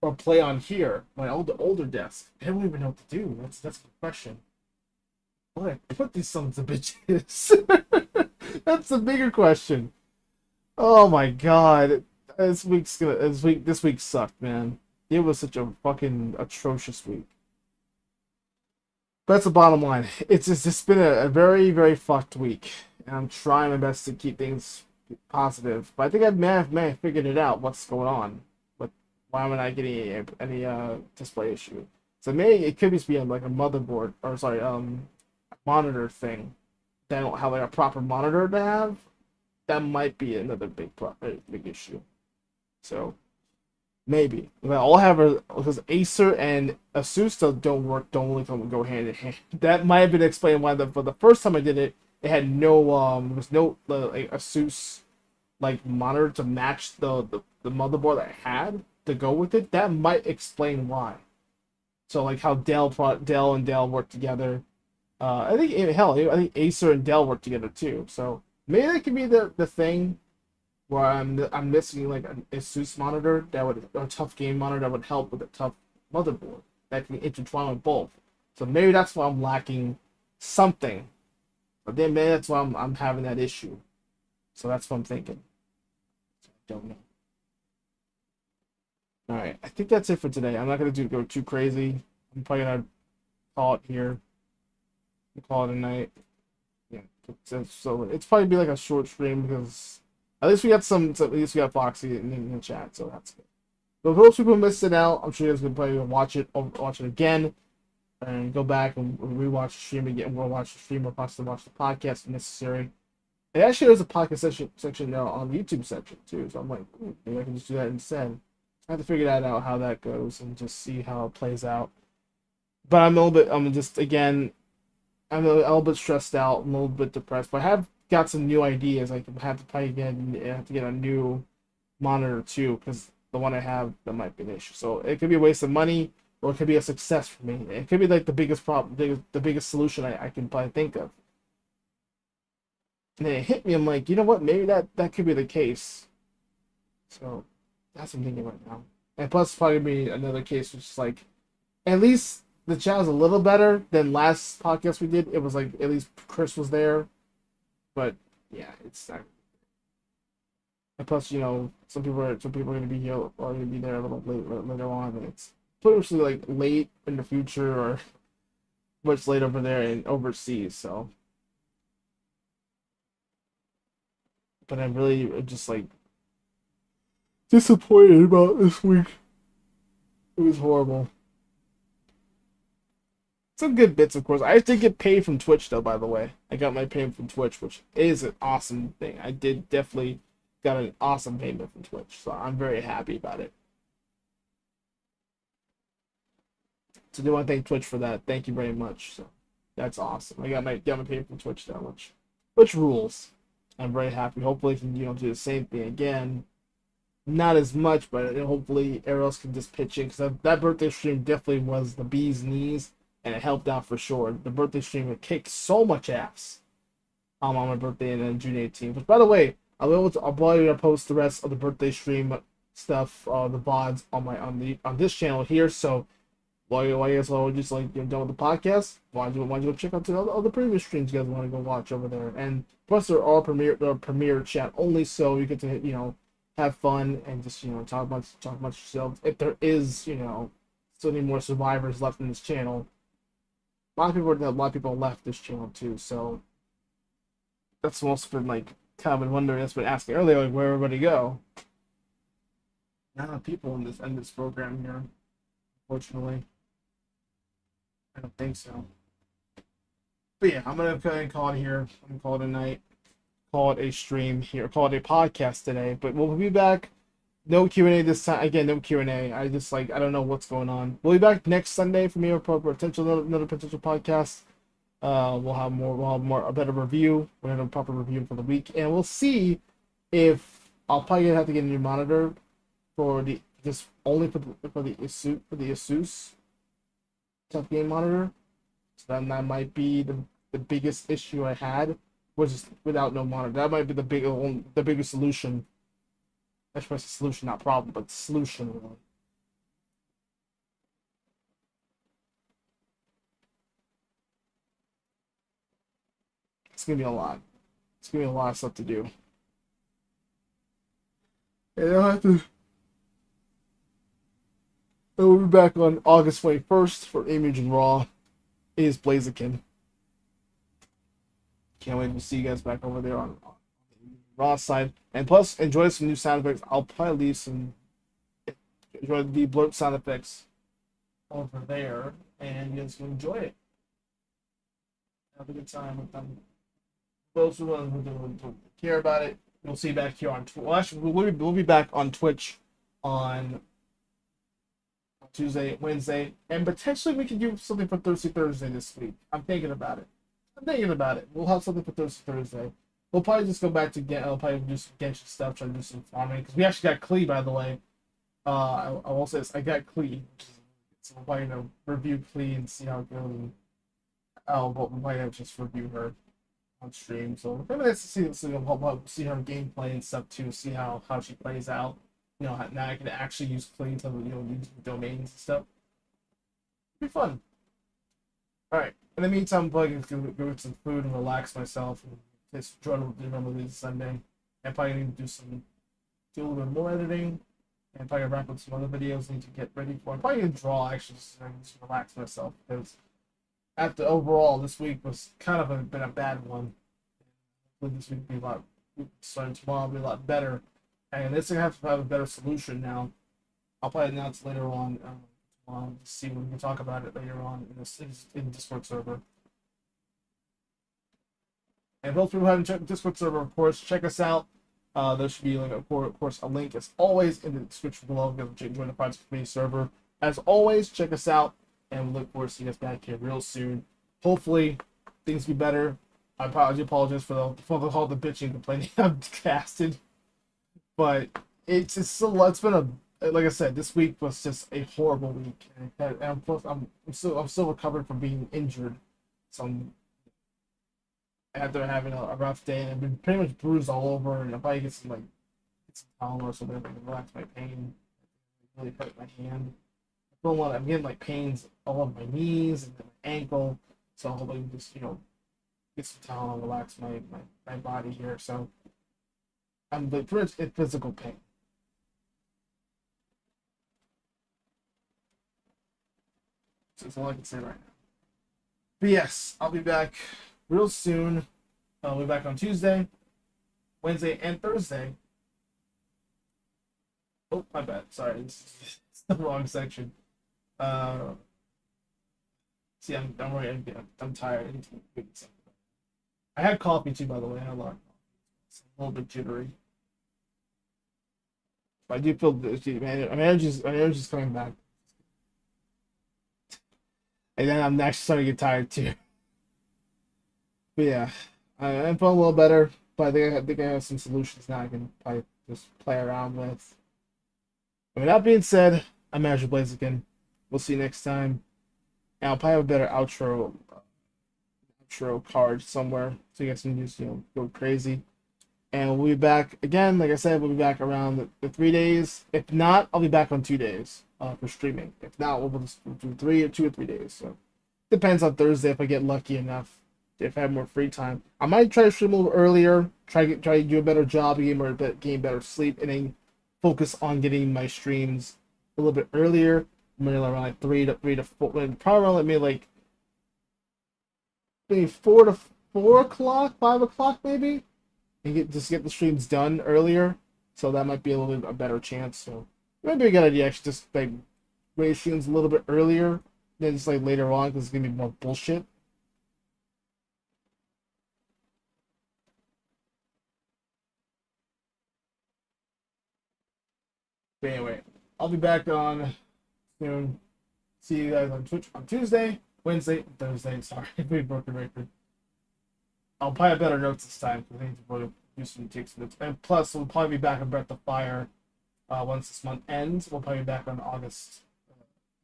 or play on here? My older desk. I don't even know what to do. That's the question. What? What these sons of bitches? That's the bigger question. Oh my god. This week sucked, man. It was such a fucking atrocious week. But that's the bottom line. It's just been a very, very fucked week. And I'm trying my best to keep things positive. But I think I may have figured it out what's going on. But why am I not getting any display issue? So maybe it could just be like a motherboard or sorry, monitor thing. They don't have like a proper monitor to have. That might be another big issue. So maybe. But all I have are because Acer and Asus still don't really go hand in hand. That might have been explained why for the first time I did it, it had no there was no like Asus like monitor to match the motherboard that I had to go with it. That might explain why. So like how Dell and Dell work together. I think I think Acer and Dell work together too. So maybe that could be the thing where I'm missing like an Asus monitor that would or a tough game monitor that would help with a tough motherboard that can intertwine with both. So maybe that's why I'm lacking something. But then maybe that's why I'm having that issue. So that's what I'm thinking. I don't know. All right, I think that's it for today. I'm not gonna go too crazy. I'm probably gonna call it here. Call it a night. Yeah, so it's probably be like a short stream because at least we got at least we got Foxy in the chat, so that's good. But for those people missing out, I'm sure you guys can probably watch it again, and go back and rewatch the stream again. We'll watch the stream or possibly watch the podcast if necessary. And actually, there's a podcast section now on the YouTube section too, so I'm like, maybe I can just do that instead. I have to figure that out how that goes and just see how it plays out. But I'm a little bit stressed out, I'm a little bit depressed, but I have got some new ideas. I have to probably have to get a new monitor too, because the one I have that might be an issue. So it could be a waste of money, or it could be a success for me. It could be like the biggest problem, the biggest solution I can probably think of. And then it hit me. I'm like, you know what? Maybe that could be the case. So that's what I'm thinking right now. And plus, probably be another case, which is like, at least the channel's a little better than last podcast we did. It was like at least Chris was there, but yeah, it's not. And plus, some people are going to be here or going to be there a little later on, and it's potentially like late in the future or much late over there and overseas. So, but I'm really just like disappointed about this week. It was horrible. Some good bits, of course. I did get paid from Twitch, though, by the way. I got my payment from Twitch, which is an awesome thing. I did definitely got an awesome payment from Twitch, so I'm very happy about it. So I do want to thank Twitch for that. Thank you very much. So that's awesome. I got my payment from Twitch, though, which rules. I'm very happy. Hopefully, I can do the same thing again. Not as much, but hopefully, everyone else can just pitch in because that birthday stream definitely was the bee's knees. And it helped out for sure. The birthday stream kicked so much ass on my birthday and June 18th. Which, by the way, I'll probably post the rest of the birthday stream stuff, the VODs on this channel here. So while you guys are just like done with the podcast, why don't you go check out the other previous streams you guys want to go watch over there? And plus, they're all premiere chat only, so you get to have fun and just talk about yourself. If there is still any more survivors left in this channel. A lot of people left this channel too, so that's also been like kind of been wondering. That's been asking earlier, like where everybody go. Not enough people in this program here, unfortunately. I don't think so. But yeah, I'm gonna go ahead and call it here. I'm gonna call it a night. Call it a stream here. Call it a podcast today. But we'll be back. No Q&A this time. Again, no Q&A. I don't know what's going on. We'll be back next Sunday for me or another potential podcast. We'll have a better review. We'll have a proper review for the week, and we'll see if I'll probably have to get a new monitor for the Asus tough game monitor. So then that might be the biggest issue I had was just without no monitor. That might be the biggest solution. That's a solution, not problem, but solution. Really. it's gonna be a lot. It's gonna be a lot of stuff to do. And I'll have to. We'll be back on August 21st for Image and Raw. It is Blaziken. Can't wait to see you guys back over there on the Raw side. And plus, enjoy some new sound effects. I'll probably leave some. Enjoy the blurb sound effects over there, and you guys can enjoy it. Have a good time with them. Those who care about it, we'll see you back here on Twitch. Well, actually, we'll be back on Twitch on Tuesday, Wednesday, and potentially we could do something for Thursday this week. I'm thinking about it. We'll have something for Thursday. We'll probably just go back to I'll probably do some Genshin stuff, try to do some farming, because we actually got Klee, by the way. I will say this, I got Klee, so we'll probably review Klee and see how it goes. But we might have just review her on stream. So maybe let's see her gameplay and stuff too. See how she plays out. You know, now I can actually use Klee to use domains and stuff. It'll be fun. All right. In the meantime, I'm probably gonna go get some food and relax myself and just try to remember this Sunday. I'm probably gonna do a little bit more editing. And probably wrap up some other videos I need to get ready for. I'm probably gonna draw actually just to relax myself, because after overall this week was kind of been a bad one. This week will be a lot. Starting tomorrow will be a lot better, and this is gonna have to have a better solution now. I'll probably announce later on. To see when we can talk about it later on in the Discord server. And those people who haven't checked the Discord server, of course, check us out. There should be, of course, a link as always in the description below. Join the Private Community server. As always, check us out, and we look forward to seeing us back here real soon. Hopefully, things be better. I apologize for all the bitching and complaining I've casted, but it's been like I said, this week was just a horrible week, and I'm still recovering from being injured. So after having a rough day, and I've been pretty much bruised all over, and I'll probably get some Tylenol or something to relax my pain. It really hurt my hand. I'm getting pains all over my knees and my ankle, so I'm hoping just get some Tylenol, relax my body here. So I'm pretty much in physical pain. So that's all I can say right now. But yes, I'll be back real soon. I'll be back on Tuesday, Wednesday, and Thursday. Oh, my bad. Sorry, it's the wrong section. See, I'm tired. I need to get something. I had coffee too, by the way. I had a lot of coffee. It's a little bit jittery. But I do feel my energy's coming back. And then I'm actually starting to get tired too. But yeah, I'm feeling a little better. But I think I have some solutions now I can probably just play around with. With that being said, I'm AzureBlaziken. We'll see you next time. And I'll probably have a better outro card somewhere, so you guys can just go crazy. And we'll be back again. Like I said, we'll be back around the 3 days. If not, I'll be back on 2 days for streaming. If not, we'll do 2 or 3 days. So depends on Thursday if I get lucky enough. If I have more free time, I might try to stream a little earlier. Try to do a better job, getting better sleep, and then focus on getting my streams a little bit earlier. Maybe around 3 to 4. Probably around maybe 4 to 4 o'clock, 5 o'clock maybe. And get the streams done earlier, so that might be a little bit a better chance. So it might be a good idea actually just raise streams a little bit earlier than just later on, because it's gonna be more bullshit. But anyway, I'll be back on soon. See you guys on Twitch on Tuesday, Wednesday, Thursday. Sorry, we broke the record. I'll probably have better notes this time, because I need to do some takes notes. And plus, we'll probably be back on Breath of Fire once this month ends. We'll probably be back on August.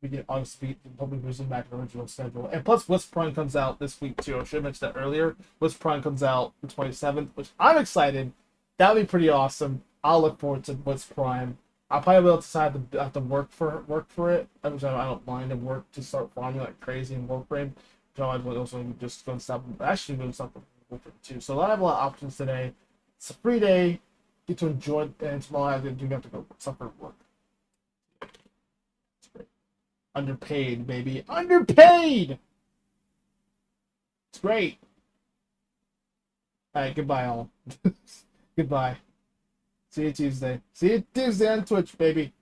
We get August week, and probably resume back to the original schedule. And plus, Wisp Prime comes out this week too. I should have mentioned that earlier. Wisp Prime comes out the 27th, which I'm excited. That'll be pretty awesome. I'll look forward to Wisp Prime. I'll probably be able to decide to have to work for it. I don't mind to work to start farming like crazy in Warframe. So I was also just going to stop. Actually, going to stop for it too. So I have a lot of options today. It's a free day. Get to enjoy it, and tomorrow I do have to go suffer work. It's great. Underpaid, baby. Underpaid! It's great. Alright, goodbye all. Goodbye. See you Tuesday. See you Tuesday on Twitch, baby.